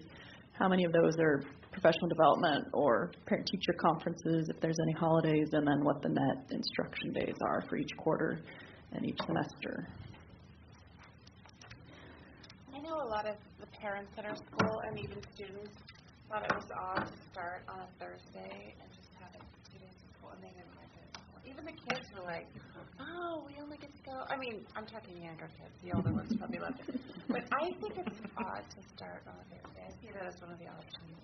how many of those are professional development or parent-teacher conferences, if there's any holidays, and then what the net instruction days are for each quarter and each semester. I know a lot of the parents at our school and even students thought it was odd to start on a Thursday and just have it 2 days of school, and they didn't like it. Even the kids were like, oh, we only get to go. I mean, I'm talking younger kids. The older ones probably loved it. But I I think it's odd to start on a Thursday. I see that as one of the options.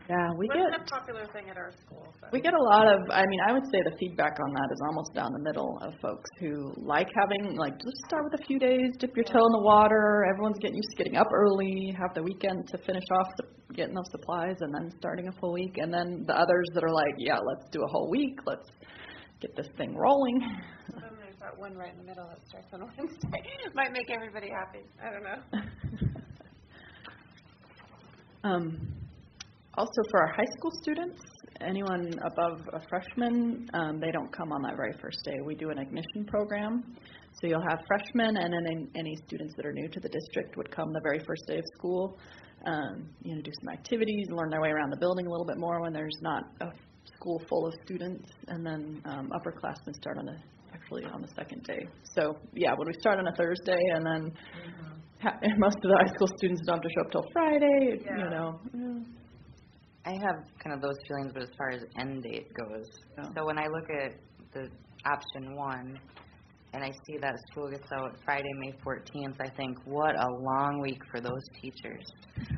Yeah, we Wasn't get a popular thing at our school. But we get a lot of. I mean, I would say the feedback on that is almost down the middle of folks who like having just start with a few days, dip your toe in the water. Everyone's getting used to getting up early, have the weekend to finish off getting those supplies, and then starting a full week. And then the others that are like, yeah, let's do a whole week. Let's get this thing rolling. So then there's that one right in the middle that starts on Wednesday. Might make everybody happy. I don't know. Also, for our high school students, anyone above a freshman, they don't come on that very first day. We do an ignition program. So you'll have freshmen, and then any students that are new to the district would come the very first day of school, do some activities, learn their way around the building a little bit more when there's not a school full of students, and then upperclassmen start actually on the second day. So, yeah, when we start on a Thursday, and then most of the high school students don't have to show up till Friday, I have kind of those feelings, but as far as end date goes, so when I look at the option 1, and I see that school gets out Friday, May 14th, I think, what a long week for those teachers,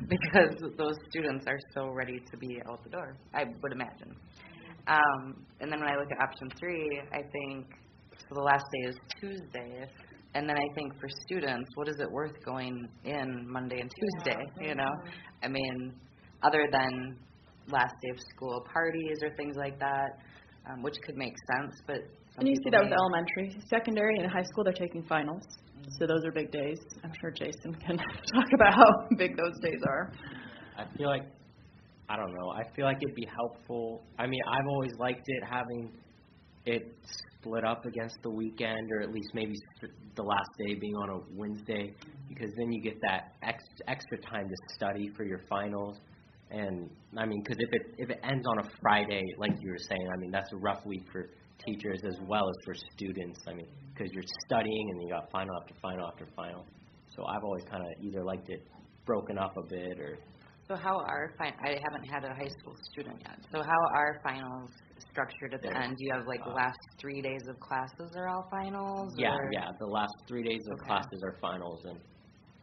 because those students are so ready to be out the door, I would imagine. And then when I look at option 3, I think, so the last day is Tuesday, and then I think for students, what is it worth going in Monday and Tuesday, I mean, other than last day of school parties or things like that, which could make sense, but and you see that with elementary, secondary, and high school, they're taking finals. So those are big days. I'm sure Jason can talk about how big those days are. I feel like it'd be helpful. I mean, I've always liked it having it split up against the weekend, or at least maybe the last day being on a Wednesday, because then you get that extra time to study for your finals. And I mean, because if it ends on a Friday, like you were saying, I mean, that's a rough week for teachers as well as for students. I mean, because you're studying and you got final after final after final. So I've always kind of either liked it broken up a bit, or. So how are I haven't had a high school student yet. So how are finals structured at the end? Do you have the last 3 days of classes are all finals? Yeah, the last 3 days of classes are finals, and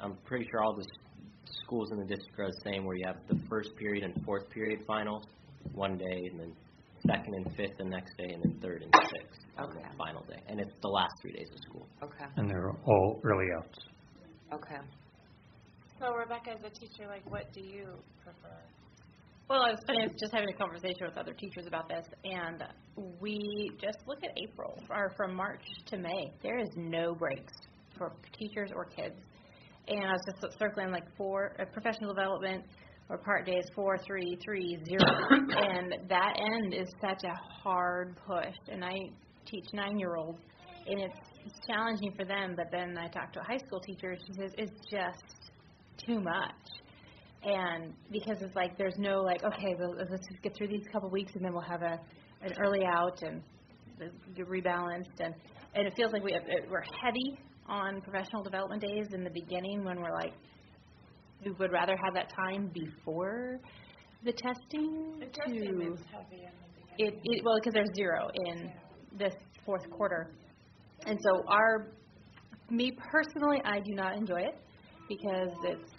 I'm pretty sure all the schools in the district are the same, where you have the first period and fourth period finals one day, and then second and fifth the next day, and then third and sixth on the final day. And it's the last 3 days of school. Okay. And they're all early outs. Okay. So, Rebecca, as a teacher, what do you prefer? Well, it's funny. I was just having a conversation with other teachers about this, and we just look at April, or from March to May. There is no breaks for teachers or kids. And I was just circling for professional development or part days 4, 3, 3, 0. And that end is such a hard push. And I teach 9-year-olds, and it's challenging for them. But then I talk to a high school teacher, she says it's just too much. And because it's there's no okay, well, let's just get through these couple weeks, and then we'll have an early out and get rebalanced. And it feels like we're heavy on professional development days in the beginning, when we would rather have that time before the testing. It does seem it's heavy in the beginning. Well, because there's 0 in this fourth quarter. And so me personally, I do not enjoy it, because it's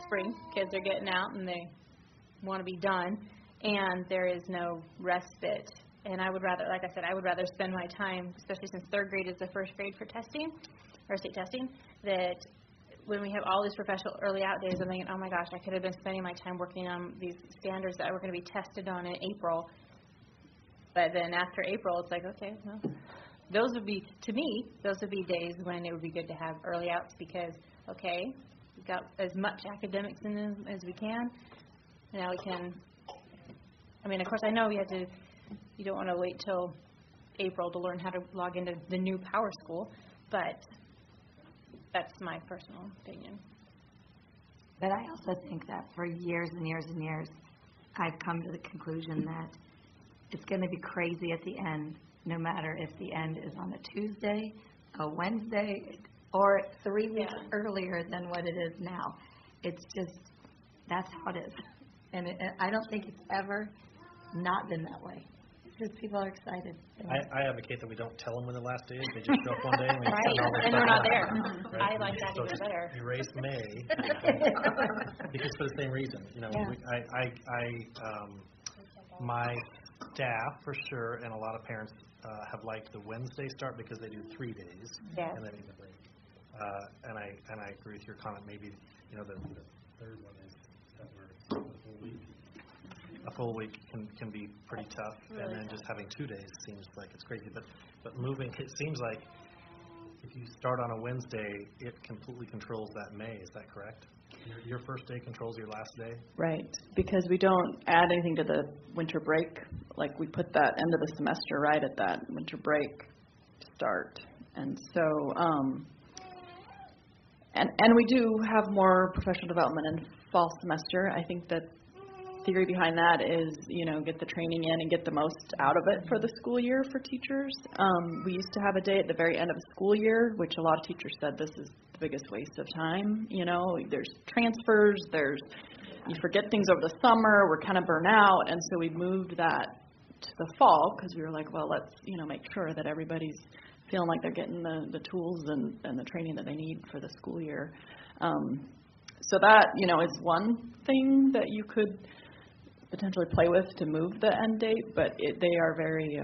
spring. Kids are getting out and they want to be done, and there is no respite. And I would rather, like I said, spend my time, especially since 3rd grade is the first grade for testing, or state testing, that when we have all these professional early out days, I'm thinking, oh my gosh, I could have been spending my time working on these standards that were going to be tested on in April. But then after April, it's okay, well, those would be days when it would be good to have early outs, because, we've got as much academics in them as we can. Now we can, of course, I know you don't want to wait till April to learn how to log into the new Power School, but that's my personal opinion. But I also think that for years and years and years, I've come to the conclusion that it's going to be crazy at the end, no matter if the end is on a Tuesday, a Wednesday, or 3 weeks earlier than what it is now. It's just, that's how it is. And I don't think it's ever not been that way. because people are excited. I advocate that we don't tell them when the last day is. They just show up one day and we Right, send all their and stuff we're not out. there. Right? I like that So even just better. erase May because for the same reason. You know, my staff for sure, and a lot of parents have liked the Wednesday start because they do 3 days Yes. and then even break. And I agree with your comment. Maybe the third one is that we're a full week. A full week can be pretty tough, Really and then tough. just having 2 days seems like it's crazy. But moving, it seems like if you start on a Wednesday, it completely controls that May. Is that correct? Your first day controls your last day? Right, because we don't add anything to the winter break. Like we put that end of the semester right at that winter break start. And so, and we do have more professional development in fall semester. I think that theory behind that is, get the training in and get the most out of it for the school year for teachers. We used to have a day at the very end of the school year, which a lot of teachers said this is the biggest waste of time. There's transfers, you forget things over the summer, we're kind of burnt out, and so we moved that to the fall because we were like, well, let's, make sure that everybody's feeling like they're getting the tools and the training that they need for the school year. So that, is one thing that you could potentially play with to move the end date, but they are very,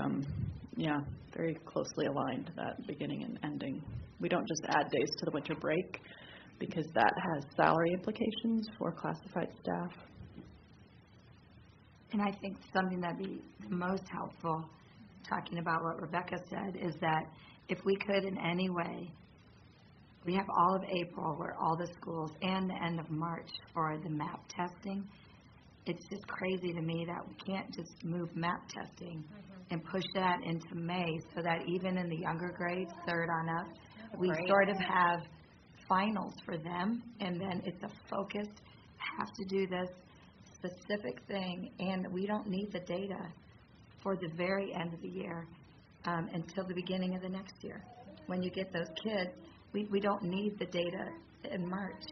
very closely aligned, that beginning and ending. We don't just add days to the winter break because that has salary implications for classified staff. And I think something that'd be the most helpful, talking about what Rebecca said, is that if we could in any way, we have all of April where all the schools and the end of March for the MAP testing. It's just crazy to me that we can't just move MAP testing and push that into May so that even in the younger grades, third on up, we sort of have finals for them, and then it's a focused, have to do this specific thing, and we don't need the data for the very end of the year until the beginning of the next year. When you get those kids, we don't need the data in March,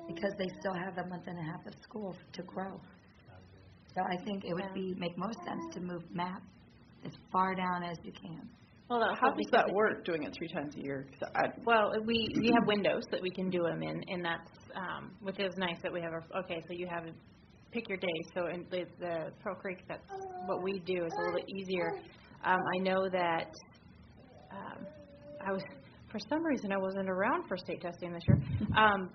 because they still have a month and a half of school to grow. So I think it would make most sense to move MAP as far down as you can. Well, How does that work, doing it 3 times a year? Well, we have windows that we can do them in, and that's, which is nice that we have so you have pick your day. So in the Pearl Creek, that's what we do. It's a little bit easier. I know that for some reason I wasn't around for state testing this year,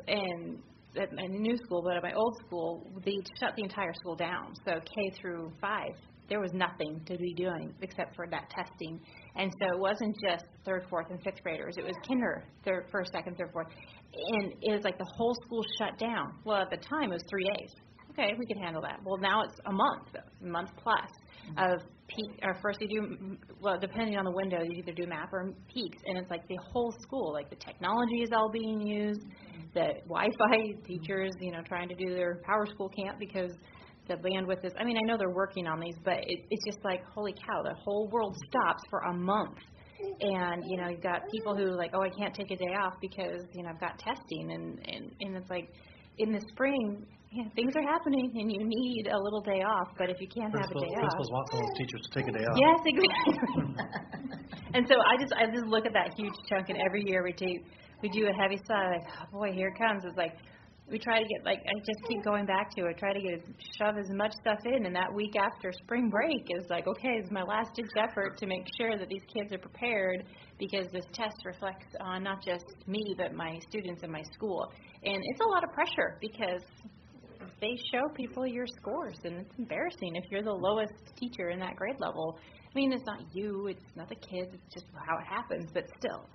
and at my new school, but at my old school, they shut the entire school down. So K through 5, there was nothing to be doing except for that testing. And so it wasn't just 3rd, 4th, and 5th graders. It was kinder, 1st, 2nd, 3rd, 4th. And it was like the whole school shut down. Well, at the time, it was 3 days. Okay, we could handle that. Well, now it's a month plus of peak. Or first you do, well, depending on the window, you either do MAP or peaks. And it's like the whole school, like the technology is all being used, the Wi-Fi, teachers, trying to do their power school camp because the bandwidth is, I know they're working on these, but it's just like, holy cow, the whole world stops for a month. And, you've got people who like, I can't take a day off because, I've got testing. And it's like, in the spring, things are happening and you need a little day off, but if you can't have a day off. Principals want some of those teachers to take a day off. Yes, exactly. And so I just look at that huge chunk, and every year we do a heavy sigh, like, oh boy, here it comes. It's like, we try to get, I just keep going back to it, try to shove as much stuff in, and that week after spring break is like, okay, it's my last-ditch effort to make sure that these kids are prepared, because this test reflects on not just me, but my students in my school. And it's a lot of pressure, because they show people your scores, and it's embarrassing if you're the lowest teacher in that grade level. It's not you, it's not the kids, it's just how it happens, but still,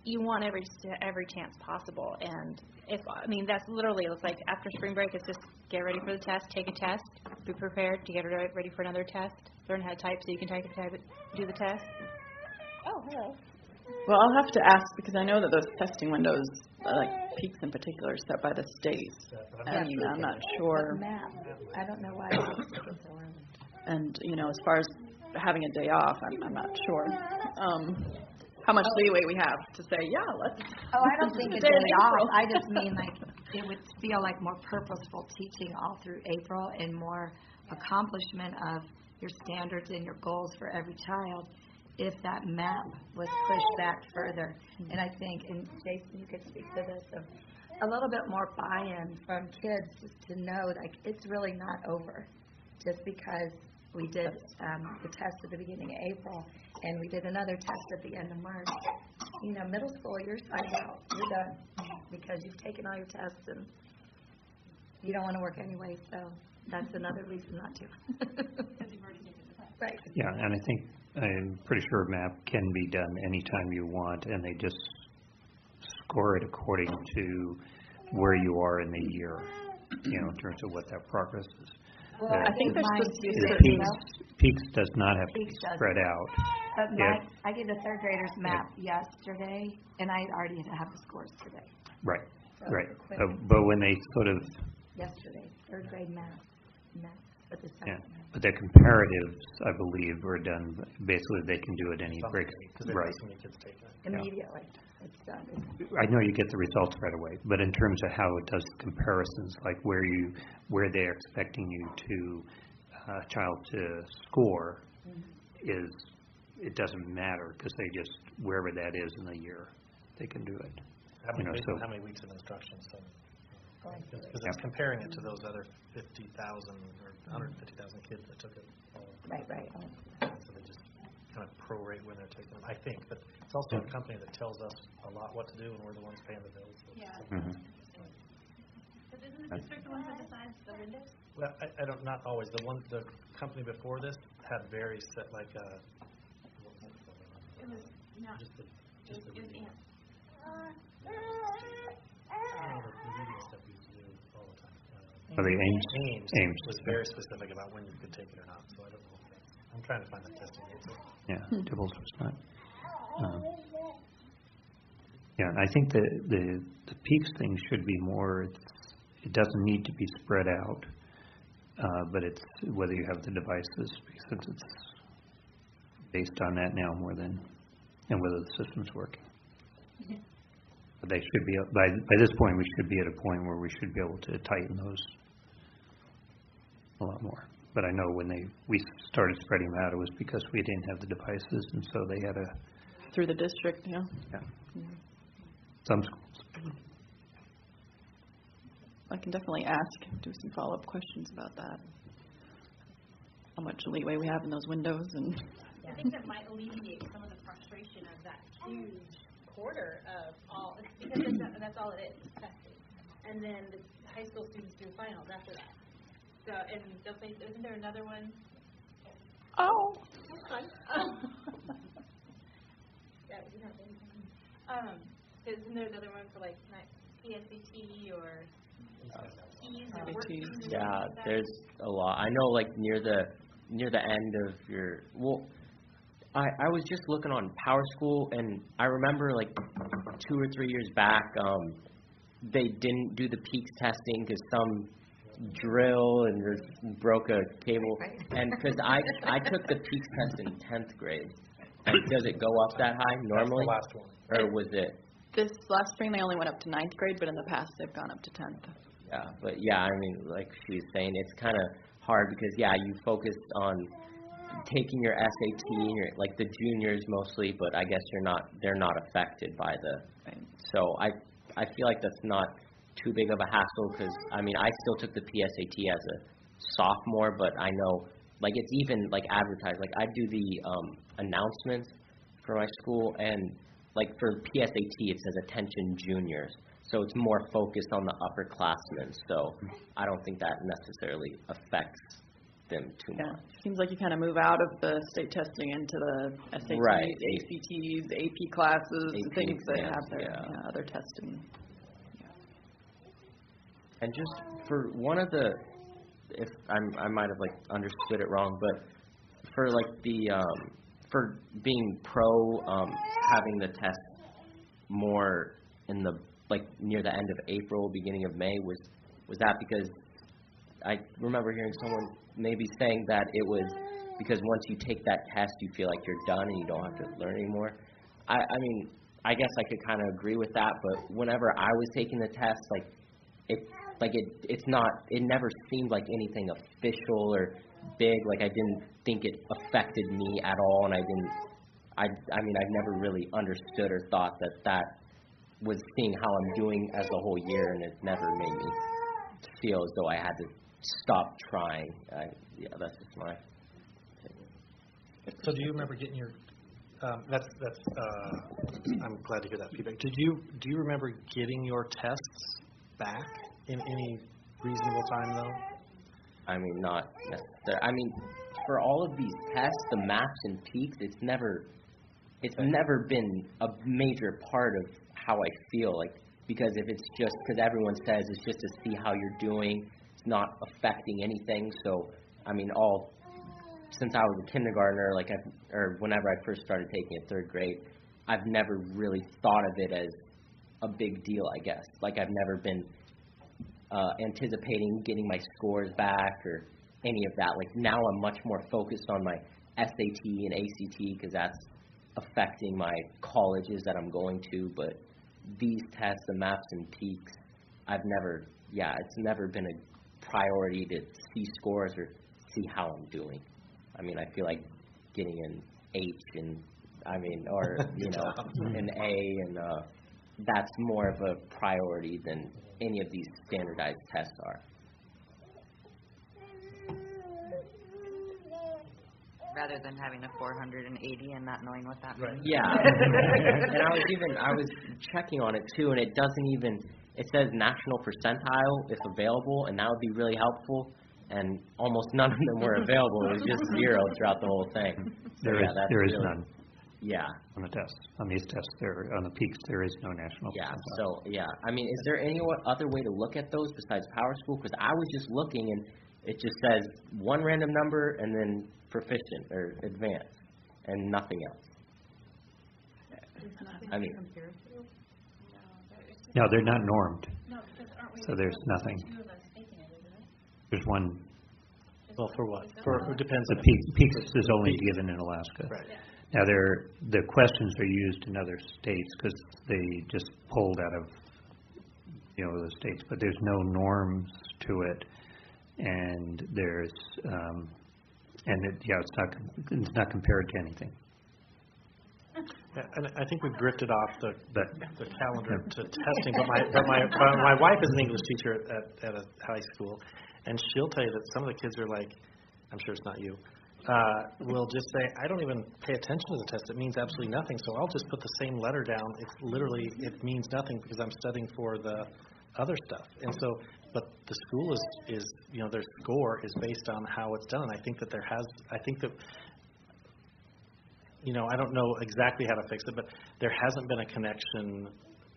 you want every chance possible. And that's literally, it's like after spring break, it's just get ready for the test, take a test, be prepared to get ready for another test, learn how to type so you can do the test. Oh, hello. Well, I'll have to ask, because I know that those testing windows, like peaks in particular, are set by the state. And I'm not sure. I don't know why it's so early. And, as far as having a day off, I'm not sure how much leeway we have to say, let's. Oh, I don't think a day off. I just mean it would feel like more purposeful teaching all through April and more accomplishment of your standards and your goals for every child if that map was pushed back further. And I think, and Jason, you could speak to this, of a little bit more buy-in from kids just to know like it's really not over just because we did the test at the beginning of April and we did another test at the end of March. You know, middle school, you're signed out. You're done because you've taken all your tests and you don't want to work anyway, so that's another reason not to. Because you've already taken the test. Right. Yeah, and I'm pretty sure MAP can be done anytime you want, and they just score it according to where you are in the year, you know, in terms of what that progress is. Well, I think there's mine supposed to be too, certain- you know? Peaks does not have to be Peaks does. spread out. But Yeah. I gave the third graders map yesterday, and I already have the scores today. Right, So right. quick. But when they sort of, Yesterday, third grade math. But the yeah, second math. but the comparatives, I believe, are done, basically they can do it any Some break. because they've Right. got so many kids taking it. Immediately. It's done. I know you get the results right away, but in terms of how it does comparisons, like where they're expecting you to, child to score, is, it doesn't matter, because they just, wherever that is in the year, they can do it. How many, You know, weeks, so- how many weeks of instruction? So, because Yeah. it's comparing it to those other 50,000 or 150,000 kids that took it. Right. So they just kind of prorate when they're taking them, I think. But it's also a company that tells us a lot what to do, and we're the ones paying the bills. So Yeah. Mhm. But isn't the district the one that decides the windows? Well, I don't, not always. The company before this had very set, like, what was it? It was not, Just the it was reading. AMP. The reading stuff we used to do all the time. Are they aims? Ames was very specific about when you could take it or not, so I don't know if that's, I'm trying to find the testing data. Yeah, Dibbles was not. Yeah, and I think the peaks thing should be more, it doesn't need to be spread out, but it's whether you have the devices, because it's based on that now more than, and whether the system's working. But they should be, by this point, we should be at a point where we should be able to tighten those a lot more. But I know when we started spreading them out, it was because we didn't have the devices, and so they had a, Through the district, yeah. some schools. I can definitely do some follow-up questions about that. How much leeway we have in those windows and. I think that might alleviate some of the frustration of that huge quarter of all, because that's all it is, testing. And then the high school students do finals after that. So, and they'll say, isn't there another one? Oh. Yeah, we have one. Isn't there another one for like PSAT or T's or work T's or Yeah, something like that? there's a lot. I know, like, near the end of your, well, I was just looking on Power School, and I remember, like, 2 or 3 years back, they didn't do the peaks testing because some drill and just broke a cable. And because I took the peaks test in 10th grade. And does it go up that high normally? That's the last one. Or was it? This last spring, they only went up to 9th grade, but in the past, they've gone up to 10th. Yeah, but yeah, I mean, like she was saying, it's kind of hard because, yeah, you focus on taking your SAT, and like the juniors mostly, but I guess they're not affected by the, Right. so I feel like that's not too big of a hassle because, I mean, I still took the PSAT as a sophomore, but I know, like, it's even, like, advertised. Like, I do the announcements for my school, and, like, for PSAT, it says attention juniors. So it's more focused on the upperclassmen, so I don't think that necessarily affects them too Yeah, much. seems like you kind of move out of the state testing into the SATs, Right. ACTs, AP classes, AP things that exams, have their yeah. other testing. And just for one of the, if I might have, like, understood it wrong, but for, like, the, for being pro having the test more in the, like, near the end of April, beginning of May, was that because I remember hearing someone maybe saying that it was because once you take that test, you feel like you're done and you don't have to learn anymore. I mean, I guess I could kind of agree with that, but whenever I was taking the test, it never seemed like anything official or big. Like, I didn't think it affected me at all, and I mean, I've never really understood or thought that was seeing how I'm doing as the whole year, and it never made me feel as though I had to stop trying. Yeah, that's just my opinion. So do you remember getting your, I'm glad to hear that feedback. Do you remember getting your tests back in any reasonable time, though? I mean, not necessarily. I mean, for all of these tests, the maps and peaks, it's never been a major part of how I feel. Like, because if it's just, because everyone says it's just to see how you're doing, it's not affecting anything. So, I mean, since I was a kindergartner, or whenever I first started taking it, 3rd grade, I've never really thought of it as a big deal, I guess. Like, I've never been anticipating getting my scores back or any of that. Like, now I'm much more focused on my SAT and ACT because that's affecting my colleges that I'm going to. But these tests, the maps and peaks, it's never been a priority to see scores or see how I'm doing. I mean, I feel like getting an H or an A, and that's more of a priority than any of these standardized tests are. Rather than having a 480 and not knowing what that means. Yeah. And I was checking on it too, and it says national percentile if available, and that would be really helpful. And almost none of them were available. It was just 0 throughout the whole thing. There is none. Yeah. On the tests. On these tests, on the peaks, there is no national percentile. So, I mean, is there any other way to look at those besides PowerSchool? Because I was just looking, and it just says one random number and then proficient or advanced and nothing else. I mean, no, they're not normed. No, because aren't we? So there's nothing. Two of us taking it, isn't it? There's one. Well, for what? It depends. The peaks is only given in Alaska. Right. Yeah. Now, the questions are used in other states because they just pulled out of the states, but there's no norms to it, and there's it's not compared to anything. Yeah, and I think we've drifted off the calendar to testing. But my wife is an English teacher at a high school, and she'll tell you that some of the kids are like, I'm sure it's not you, will just say, I don't even pay attention to the test. It means absolutely nothing. So I'll just put the same letter down. It means nothing because I'm studying for the other stuff. And so, but the school is their score is based on how it's done. And I think that I don't know exactly how to fix it, but there hasn't been a connection,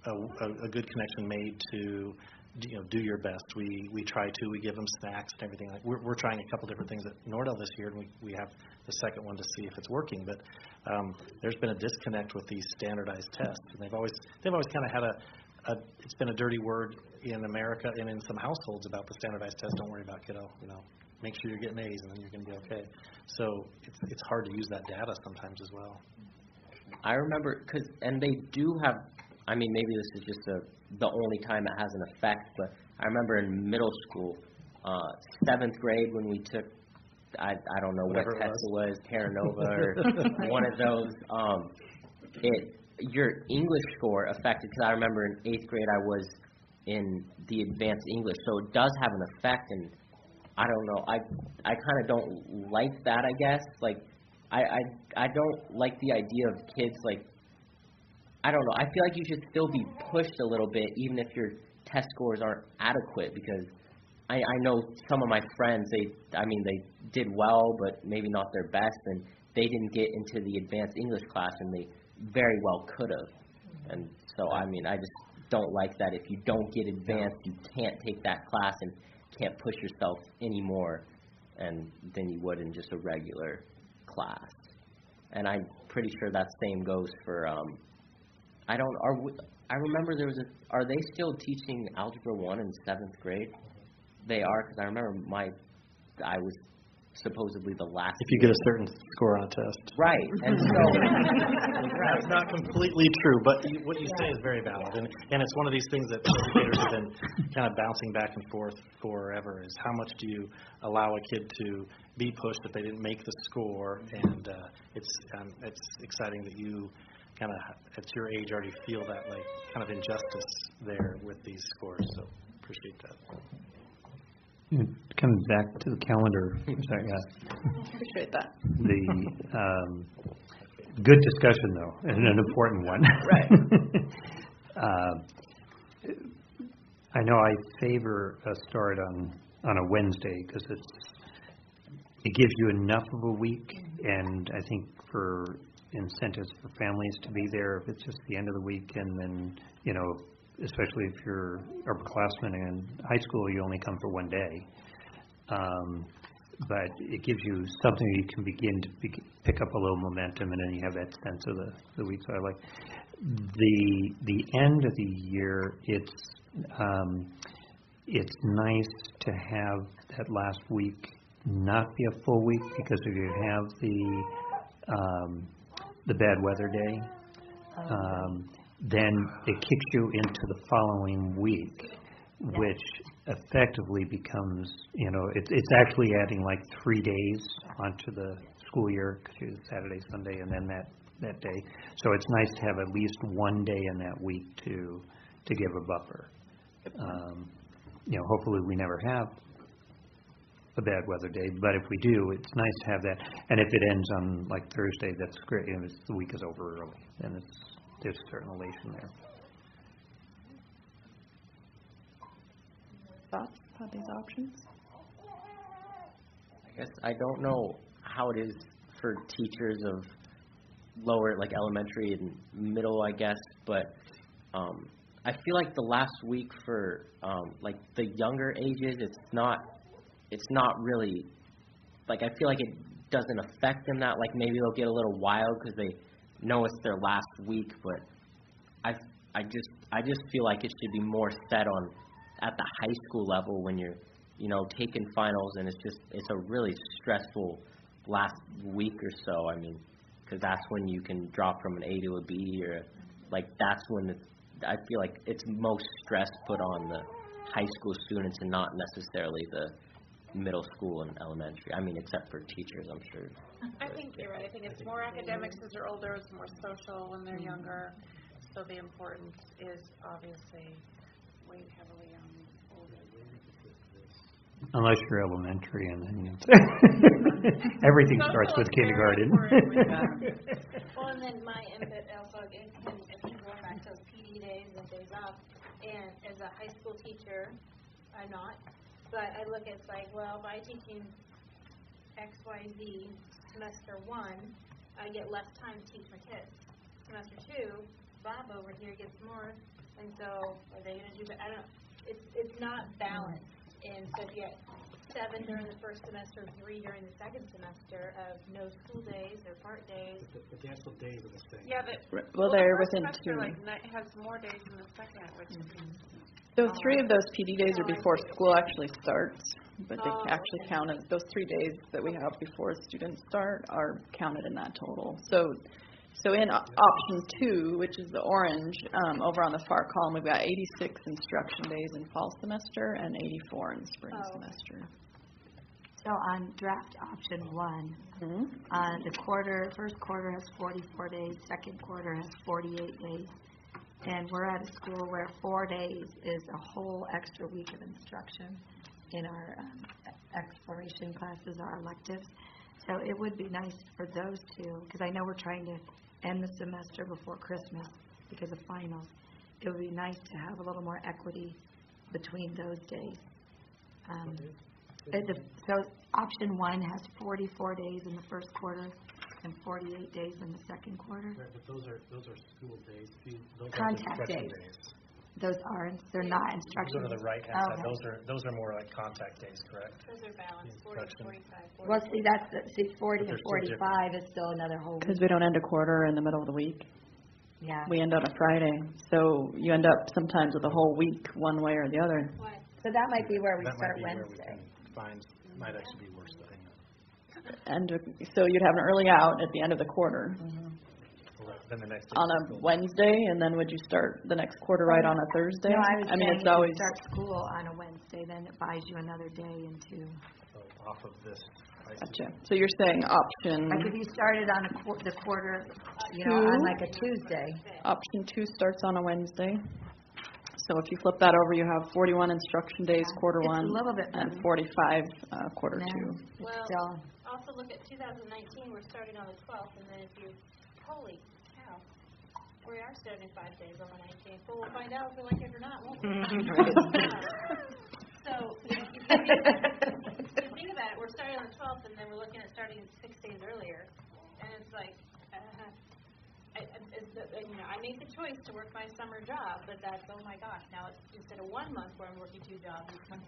a good connection made to, do your best. We try to. We give them snacks and everything. Like we're trying a couple different things at Nordell this year, and we have the second one to see if it's working. But there's been a disconnect with these standardized tests, and they've always kind of had it's been a dirty word in America and in some households about the standardized test. Don't worry about kiddo. Make sure you're getting A's, and then you're going to be okay. So it's hard to use that data sometimes as well. I remember and they do have. I mean, maybe this is just the only time it has an effect, but I remember in middle school, 7th grade when we took, I don't know what test it was, Terra Nova or one of those, your English score affected, because I remember in 8th grade I was in the advanced English, so it does have an effect, and I don't know, I kind of don't like that, I guess. Like, I don't like the idea of kids, like, I don't know. I feel like you should still be pushed a little bit, even if your test scores aren't adequate, because I know some of my friends, they did well, but maybe not their best, and they didn't get into the advanced English class, and they very well could have. And so, I just don't like that. If you don't get advanced, you can't take that class and can't push yourself any more than you would in just a regular class. And I'm pretty sure that same goes for... I remember are they still teaching Algebra 1 in 7th grade? They are, because I remember I was supposedly the last. If you get a certain score on a test. Right, and so That's not completely true, but what you say is very valid, and it's one of these things that educators have been kind of bouncing back and forth forever. Is how much do you allow a kid to be pushed if they didn't make the score? And it's exciting that you kind of at your age already feel that like kind of injustice there with these scores. So appreciate that. Coming back to the calendar, sorry, Appreciate that. the good discussion though, and an important one. Right. I know I favor a start on a Wednesday because it gives you enough of a week, and I think for incentives for families to be there if it's just the end of the week, and then especially if you're upperclassmen in high school, you only come for one day. But it gives you something you can begin to pick up a little momentum, and then you have that sense of the week. So I like the end of the year. It's nice to have that last week not be a full week, because if you have the bad weather day, then it kicks you into the following week, which effectively becomes, it's actually adding like 3 days onto the school year, because you Saturday, Sunday, and then that day. So it's nice to have at least one day in that week to give a buffer. Hopefully we never have a bad weather day, but if we do, it's nice to have that. And if it ends on like Thursday, that's great. The week is over early, then there's a certain elation there. Thoughts about these options? I guess I don't know how it is for teachers of lower, like elementary and middle, I guess, but I feel like the last week for like the younger ages, it's not really, like, I feel like it doesn't affect them that, like, maybe they'll get a little wild because they know it's their last week, but I just feel like it should be more set on at the high school level when you're, taking finals, and it's a really stressful last week or so. I mean, because that's when you can drop from an A to a B, or like that's when I feel like it's most stress put on the high school students and not necessarily the middle school and elementary. I mean, except for teachers, I'm sure. I think you're right. I think it's more academics as they're older. It's more social when they're younger. So the importance is obviously weighed heavily on older. Unless you're elementary, and then everything starts with kindergarten. Well, and then my input also, if you're going back to those PD days and days off, and as a high school teacher, I'm not, but I look at it's like, well, by teaching XYZ semester 1, I get less time to teach my kids. Semester 2, Bob over here gets more, and so are they going to do that? I don't know. It's not balanced. And so if you get 7 during the first semester, 3 during the second semester of no school days or part days. But the actual days are the same. Yeah, but they're the first within semester, 2. has more days than the second, which So 3 of those PD days are before school actually starts, but they actually count as those 3 days that we have before students start are counted in that total. So in option 2, which is the orange, over on the far column, we've got 86 instruction days in fall semester and 84 in spring semester. So on draft option 1, the first quarter has 44 days, second quarter has 48 days, and we're at a school where 4 days is a whole extra week of instruction in our exploration classes, our electives. So it would be nice for those two, because I know we're trying to end the semester before Christmas because of finals. It would be nice to have a little more equity between those days. So option 1 has 44 days in the first quarter and 48 days in the second quarter. Right, but those are school days. Those Contact are days. They're not instruction Go to days. the right-hand side. Okay. Those are more like contact days, correct? Those are balanced, 40, 45, 40. Well, see, 40 and 45 is still another whole week. Because we don't end a quarter in the middle of the week. Yeah. We end on a Friday. So you end up sometimes with a whole week one way or the other. So that might be where we That start might be Wednesday. where we can find might actually be worse. So you'd have an early out at the end of the quarter Then the next day on a Wednesday, and then would you start the next quarter right on a Thursday? No, I was mean, saying it's if always you start school on a Wednesday, then it buys you another day into. off of this. Gotcha. So you're saying option Like if you started on the quarter, on like a Tuesday. option 2 starts on a Wednesday. So if you flip that over, you have 41 instruction days, quarter It's 1, a little bit and better. 45 quarter No. 2. Well, Still. also look at 2019, we're starting on the 12th, and then if you, holy cow, we are starting 5 days on the 19th. Well, we'll find out if we like it or not, won't we? So, if you think about it, we're starting on the 12th, and then we're looking at starting 6 days earlier. And it's like, I made the choice to work my summer job, but that's, oh my gosh, now it's instead of 1 month where I'm working 2 jobs, it's 1.5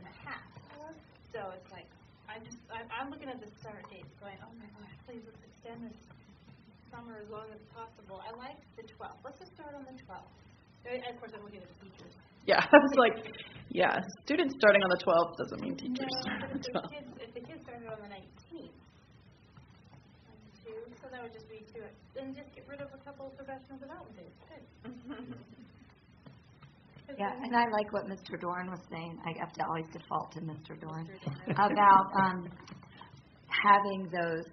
months. So it's like, I'm looking at the start dates going, oh my gosh, please let's extend this summer as long as possible. I like the 12th. Let's just start on the 12th. And of course, I'm looking at the teachers. Yeah, I was like, yeah, students starting on the 12th doesn't mean teachers No, start on the 12th. if the kids started on the 19th, so that would just be 2. Then just get rid of a couple of professional development days. Good. Yeah, and I like what Mr. Dorn was saying. I have to always default to Mr. Dorn about having those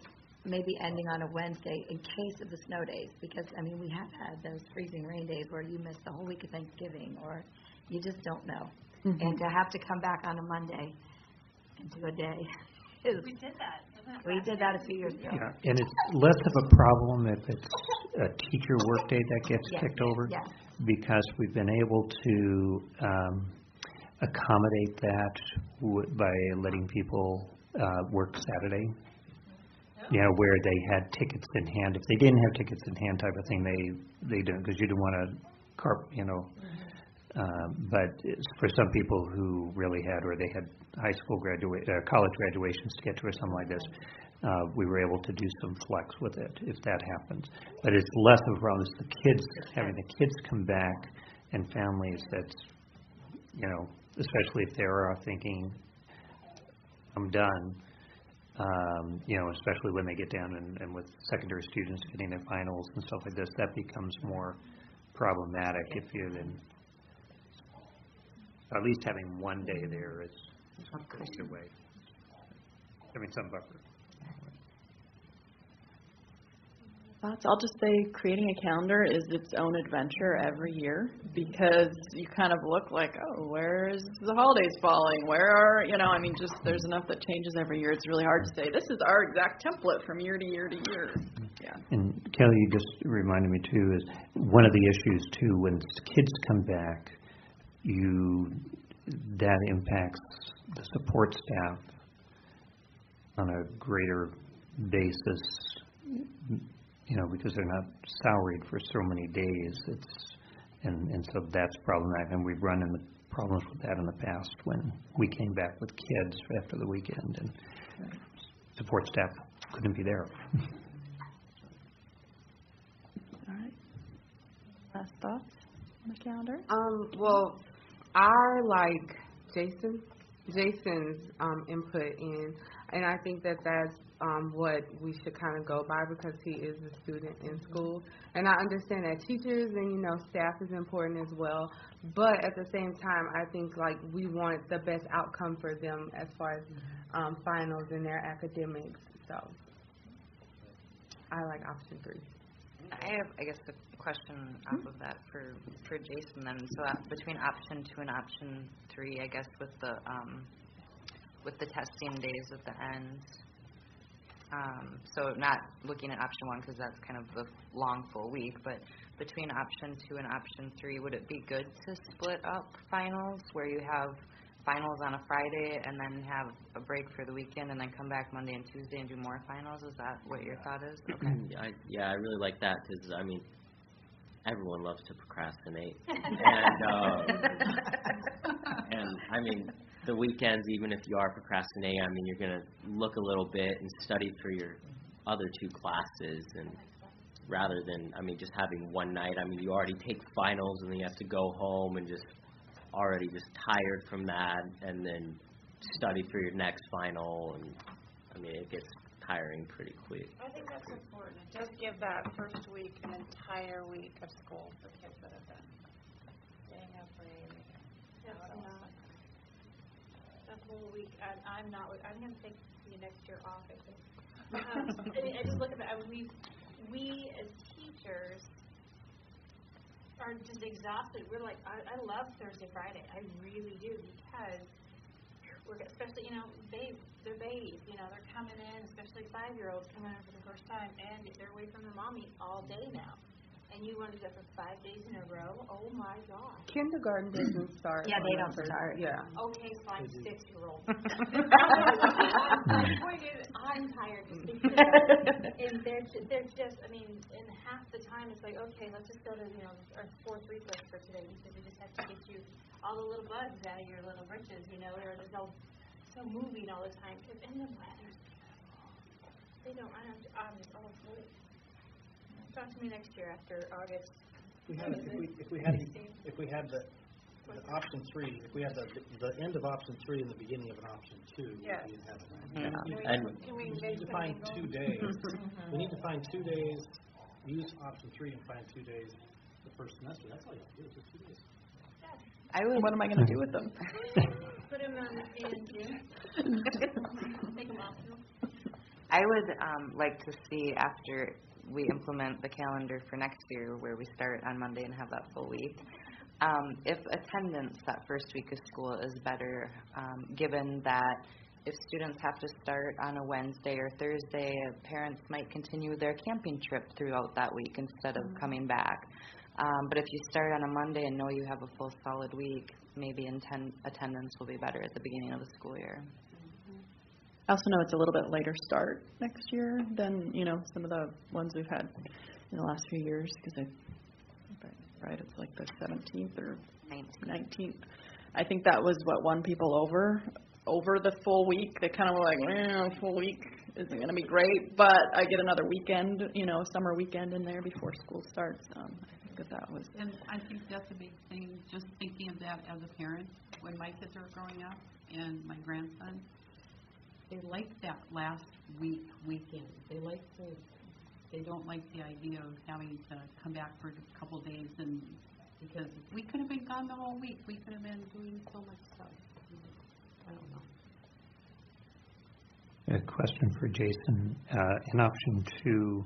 maybe ending on a Wednesday in case of the snow days, because we have had those freezing rain days where you miss the whole week of Thanksgiving, or you just don't know. Mm-hmm. And to have to come back on a Monday into a day is. We did that. We did that a few years ago. Yeah, and it's less of a problem if it's a teacher workday that gets kicked over, because we've been able to accommodate that by letting people work Saturday. Where they had tickets in hand. If they didn't have tickets in hand, type of thing, they didn't, because you didn't want to but for some people who really had, or they had college graduations to get to, or something like this, we were able to do some flex with it if that happens. But it's less of a problem. It's the kids, having the kids come back, and families that's, especially if they are thinking, I'm done. Especially when they get down and with secondary students getting their finals and stuff like this, that becomes more problematic if you then, at least having 1 day there is either way. Some buffer. I'll just say creating a calendar is its own adventure every year, because you kind of look like, oh, where is the holidays falling? Where are, just there's enough that changes every year. It's really hard to say, this is our exact template from year to year to year. Yeah. And Kelly, you just reminded me too, is one of the issues too, when kids come back, that impacts the support staff on a greater basis, because they're not salaried for so many days. And so that's problematic, and we've run into problems with that in the past when we came back with kids after the weekend, and support staff couldn't be there. All right. Last thoughts on the calendar? Well, I like Jason's input in, and I think that's what we should kind of go by, because he is a student in school. And I understand that teachers and, staff is important as well. But at the same time, I think, we want the best outcome for them as far as finals and their academics. So I like option 3. I have, a question off of that for Jason then. So between option 2 and option 3, with the testing days at the end. So not looking at option 1, because that's kind of the long full week, but between option 2 and option 3, would it be good to split up finals, where you have finals on a Friday and then have a break for the weekend and then come back Monday and Tuesday and do more finals? Is that what your thought is? Okay. I really like that, because, everyone loves to procrastinate. And the weekends, even if you are procrastinating, you're going to look a little bit and study for your other 2 classes, and rather than, just having one night. You already take finals, and then you have to go home and just tired from that, and then study for your next final, and it gets tiring pretty quick. I think that's important. It does give that first week an entire week of school for kids that have been staying up late. The whole week, I'm going to take the next year off, I think. I just look at that. We as teachers are just exhausted. We're like, I love Thursday, Friday. I really do, because we're, especially, they're babes, they're coming in, especially 5-year-olds coming in for the first time, and they're away from their mommy all day now. And you want to do that for 5 days in a row? Oh my God. Kindergarten doesn't start. Yeah, they don't start. Yeah. Okay, fine, 6-year-old. My point is, I'm tired of speaking about it. And they're just, and half the time it's like, okay, let's just go to, our fourth recess for today, because we just have to get you all the little bugs out of your little britches, or it's all so moving all the time. And the weather's beautiful. I'm just all for it. Talk to me next year after August. If we had the option 3, if we had the end of option 3 and the beginning of an option 2, Yes. we'd have it. And We need to find 2 days. We need to find 2 days, use option 3 and find 2 days the first semester. That's all you have to do, is just 2 days. What am I going to do with them? Put them in June. Make them optional. I would like to see, after we implement the calendar for next year, where we start on Monday and have that full week, if attendance that first week of school is better, given that if students have to start on a Wednesday or Thursday, parents might continue their camping trip throughout that week instead of coming back. But if you start on a Monday and know you have a full solid week, maybe attendance will be better at the beginning of the school year. I also know it's a little bit later start next year than, some of the ones we've had in the last few years, because right, it's like the 17th or 19th. I think that was what won people over the full week. They kind of were like, full week isn't going to be great, but I get another weekend, summer weekend in there before school starts. I think that was. And I think that's a big thing, just thinking of that as a parent. When my kids were growing up and my grandson, they like that last weekend. They don't like the idea of having to come back for a couple of days, and because we could have been gone the whole week. We could have been doing so much stuff. I don't know. A question for Jason. In option 2,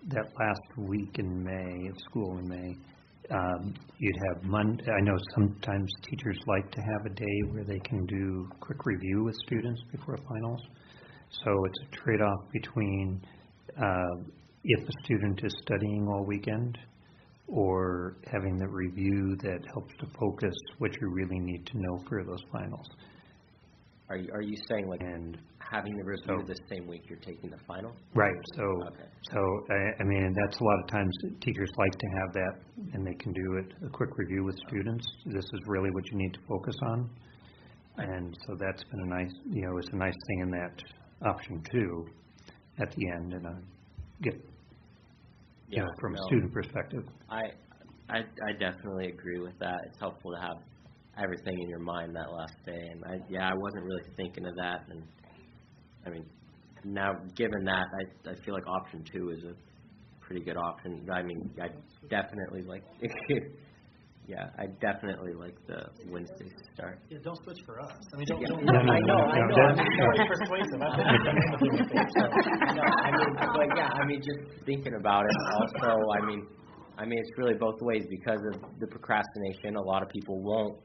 that last week in May, of school in May, you'd have Monday. I know sometimes teachers like to have a day where they can do quick review with students before finals. So it's a trade-off between if a student is studying all weekend or having the review that helps to focus what you really need to know for those finals. Are you saying and having the review the same week you're taking the final? Right. So, okay. That's a lot of times teachers like to have that, and they can do it, a quick review with students. This is really what you need to focus on. And so that's been a nice, it's a nice thing in that option 2 at the end, and from a student perspective. I definitely agree with that. It's helpful to have everything in your mind that last day, and I wasn't really thinking of that, and now given that, I feel like option 2 is a pretty good option. I definitely like I definitely like the Wednesday start. Yeah, don't switch for us. No, I know. I'm very persuasive. I've been before, just thinking about it. Also, it's really both ways because of the procrastination. A lot of people won't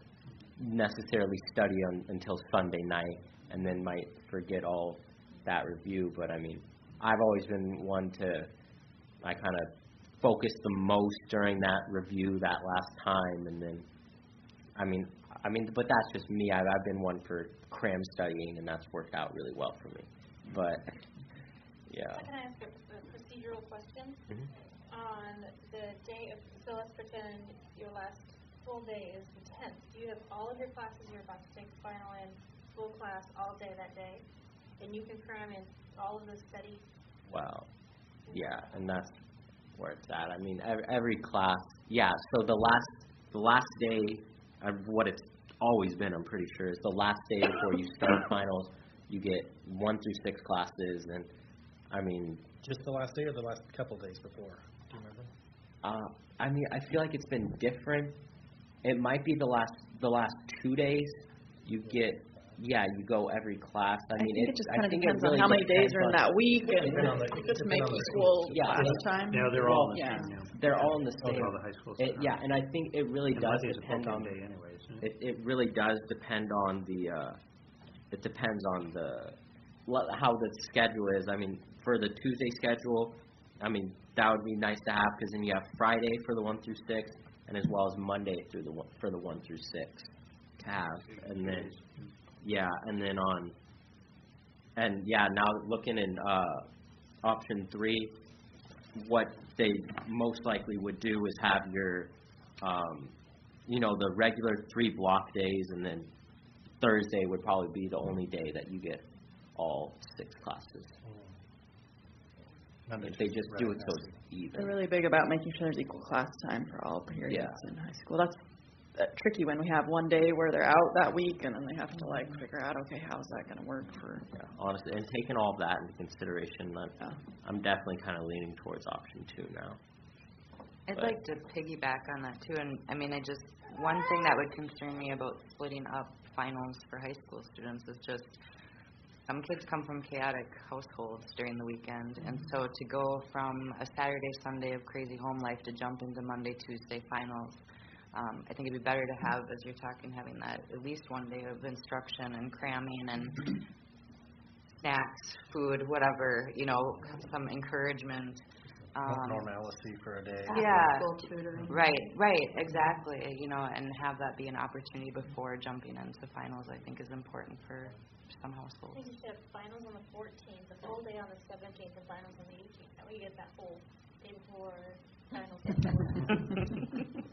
necessarily study until Sunday night, and then might forget all that review. But I've always been one to kind of focus the most during that review that last time, and then but that's just me. I've been one for cram studying, and that's worked out really well for me. But Can I ask a procedural question? Mm-hmm. On the day of, so let's pretend your last full day is the 10th. You have all of your classes you're about to take final in, full class all day that day, and you can cram in all of the study. Wow. Yeah, and that's where it's at. Every class. Yeah. So the last day of what it's always been, I'm pretty sure, is the last day before you start finals. you get 1 through 6 classes, and I mean, Just the last day or the last couple days before? Do you remember? I mean, I feel like it's been different. It might be the last 2 days. You go every class. I mean, think it just kind of think depends really on how many days depends are in on- that week, and depends on the- just depends make on the equal Yeah. class time. Yeah, they're all in the Yeah. same, yeah. They're all in the Oh, same. all the high schools. Yeah, and I think it really And does Monday's a depend on. day anyway, isn't it? It really does depend on it depends on how the schedule is. I mean, for the Tuesday schedule, I mean, that would be nice to have, because then you have Friday for the 1 through 6, and as well as Monday for the 1 through 6 to have, and then now looking in option 3, what they most likely would do is have your the regular 3 block days, and then Thursday would probably be the only day that you get all 6 classes. If they just do it so it's even. They're really big about making sure there's equal class time for all periods in high school. That's tricky when we have one day where they're out that week, and then they have to figure out, okay, how's that going to work for? Yeah, honestly, and taking all of that into consideration, I'm definitely kind of leaning towards option 2 now. I'd like to piggyback on that too, and I mean, one thing that would concern me about splitting up finals for high school students is just some kids come from chaotic households during the weekend, and so to go from a Saturday, Sunday of crazy home life to jump into Monday, Tuesday finals, I think it'd be better to have, as you're talking, having that at least one day of instruction and cramming and snacks, food, whatever, some encouragement. Normalcy for a day. Yeah, School tutoring. right, exactly, and have that be an opportunity before jumping into finals, I think is important for some I households. think you should have finals on the 14th, the full day on the 17th, and finals on the 18th. That way you get that whole day before finals.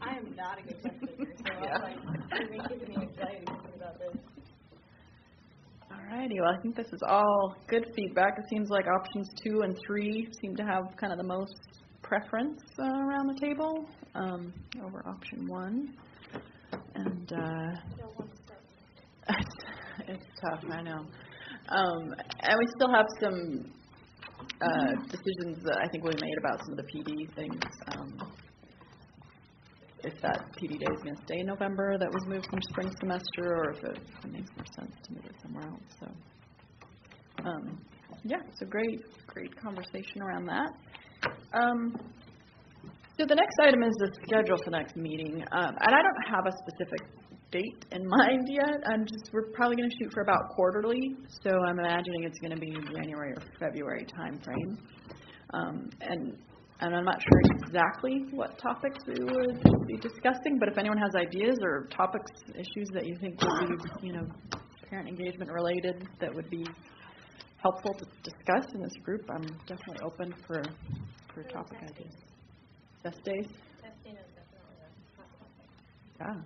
I am not a good test taker, so I'm keeping me excited thinking about this. Alrighty, well, I think this is all good feedback. It seems like options 2 and 3 seem to have kind of the most preference around the table over option 1. And it's tough, I know. And we still have some decisions that I think we made about some of the PD things. If that PD day is going to stay in November, that was moved from spring semester, or if it makes more sense to move it somewhere else. So, so great conversation around that. So the next item is the schedule for the next meeting, and I don't have a specific date in mind yet. We're probably going to shoot for about quarterly, so I'm imagining it's going to be January or February time frame. And I'm not sure exactly what topics we would be discussing, but if anyone has ideas or topics, issues that you think would be, parent engagement related, that would be helpful to discuss in this group, I'm definitely open for topic ideas. Test days? Testing is definitely a hot topic. Yeah.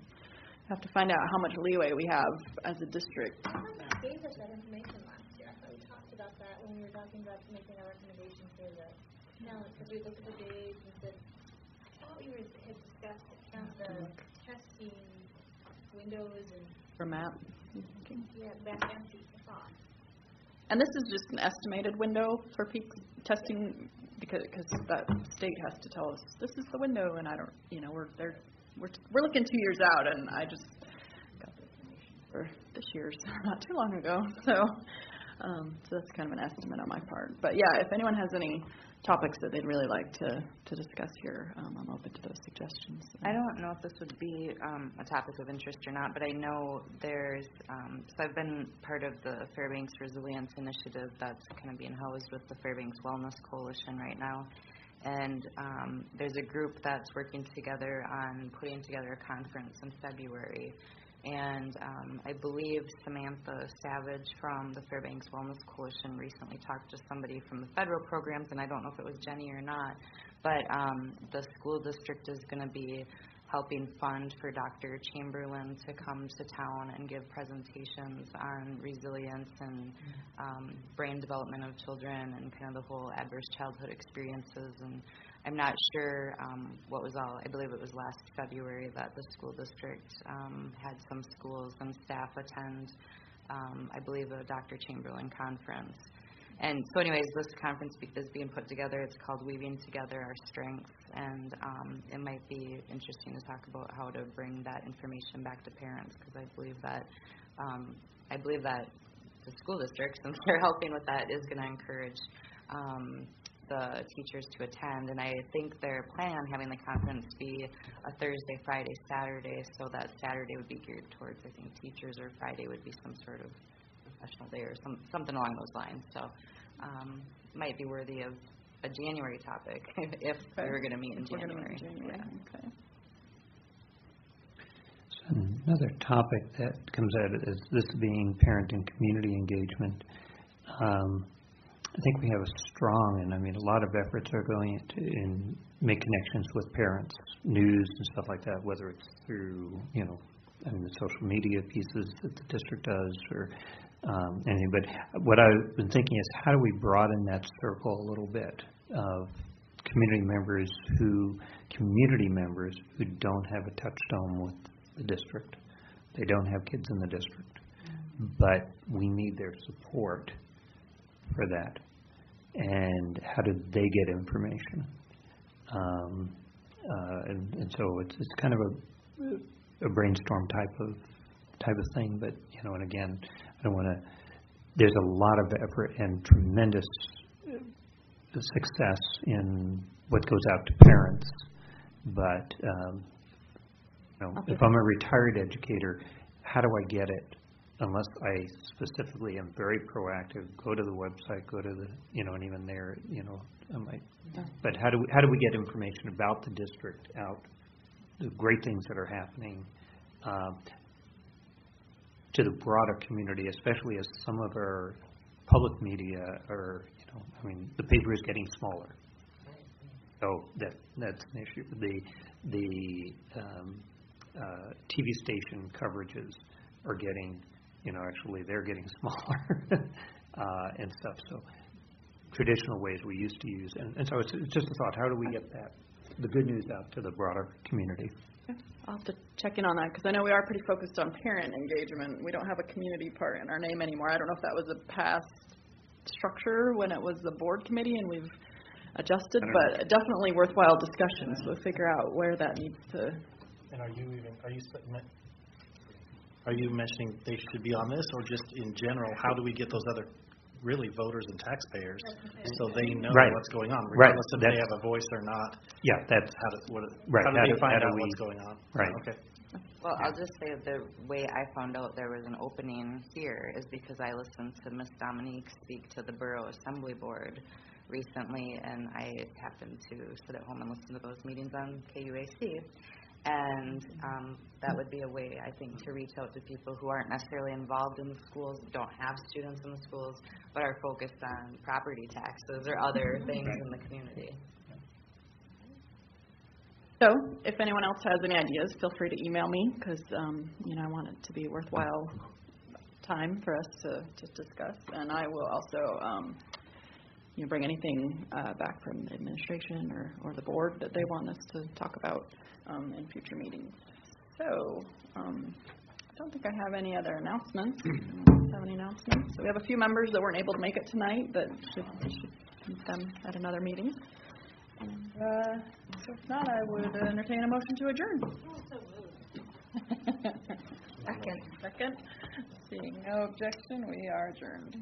Have to find out how much leeway we have as a district. I thought we gave us that information last year. I thought we talked about that when we were talking about making our recommendation for the talent, because we looked at the days and said, I thought we had discussed the testing windows and For Matt? back empty, I thought. And this is just an estimated window for peak testing, because that state has to tell us this is the window, and I don't, we're looking 2 years out, and I just got the information for this year's not too long ago, so that's kind of an estimate on my part. But yeah, if anyone has any topics that they'd really like to discuss here, I'm open to those suggestions. I don't know if this would be a topic of interest or not, but I know there's, so I've been part of the Fairbanks Resilience Initiative that's kind of being housed with the Fairbanks Wellness Coalition right now. And there's a group that's working together on putting together a conference in February. And I believe Samantha Savage from the Fairbanks Wellness Coalition recently talked to somebody from the federal programs, and I don't know if it was Jenny or not, but the school district is going to be helping fund for Dr. Chamberlain to come to town and give presentations on resilience and brain development of children and kind of the whole adverse childhood experiences. And I'm not sure I believe it was last February that the school district had some schools and staff attend I believe, a Dr. Chamberlain conference. And so anyways, this conference is being put together. It's called Weaving Together Our Strengths, and it might be interesting to talk about how to bring that information back to parents, because I believe that the school district, since they're helping with that, is going to encourage the teachers to attend. And I think they're planning on having the conference be a Thursday, Friday, Saturday, so that Saturday would be geared towards, I think, teachers, or Friday would be some sort of professional day or something along those lines. So might be worthy of a January topic if we were going to meet in January. Yeah. Okay. So another topic that comes out is this being parent and community engagement. I think we have a strong, and a lot of efforts are going in make connections with parents, news and stuff like that, whether it's through, the social media pieces that the district does or anything. But what I've been thinking is, how do we broaden that circle a little bit of community members who don't have a touchstone with the district. They don't have kids in the district, but we need their support for that. And how do they get information? And so it's kind of a brainstorm type of thing. But and again, I don't want to. There's a lot of effort and tremendous success in what goes out to parents. But if I'm a retired educator, how do I get it? Unless I specifically am very proactive, go to the website, go to the, and even there, I might. But how do we get information about the district out, the great things that are happening to the broader community, especially as some of our public media are, the paper is getting smaller. So that's an issue. The TV station coverages are getting, actually they're getting smaller and stuff. So traditional ways we used to use, and so it's just a thought. How do we get the good news out to the broader community? I'll have to check in on that, because I know we are pretty focused on parent engagement. We don't have a community part in our name anymore. I don't know if that was a past structure when it was the board committee and we've adjusted, but definitely worthwhile discussions. We'll figure out where that needs to. And are you mentioning they should be on this, or just in general, how do we get those other really voters and taxpayers so they know what's going on, regardless if they have a voice or not? Yeah, that's how do they find out what's going on? Right. Okay. Well, I'll just say the way I found out there was an opening here is because I listened to Miss Dominique speak to the Borough Assembly Board recently, and I happened to sit at home and listen to those meetings on KUAC. And that would be a way, I think, to reach out to people who aren't necessarily involved in the schools, don't have students in the schools, but are focused on property taxes or other things in the community. So if anyone else has any ideas, feel free to email me, because I want it to be worthwhile time for us to discuss. And I will also bring anything back from the administration or the board that they want us to talk about in future meetings. So I don't think I have any other announcements. Have any announcements? So we have a few members that weren't able to make it tonight, but should meet them at another meeting. And so if not, I would entertain a motion to adjourn. Second. Seeing no objection, we are adjourned.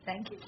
Thank you.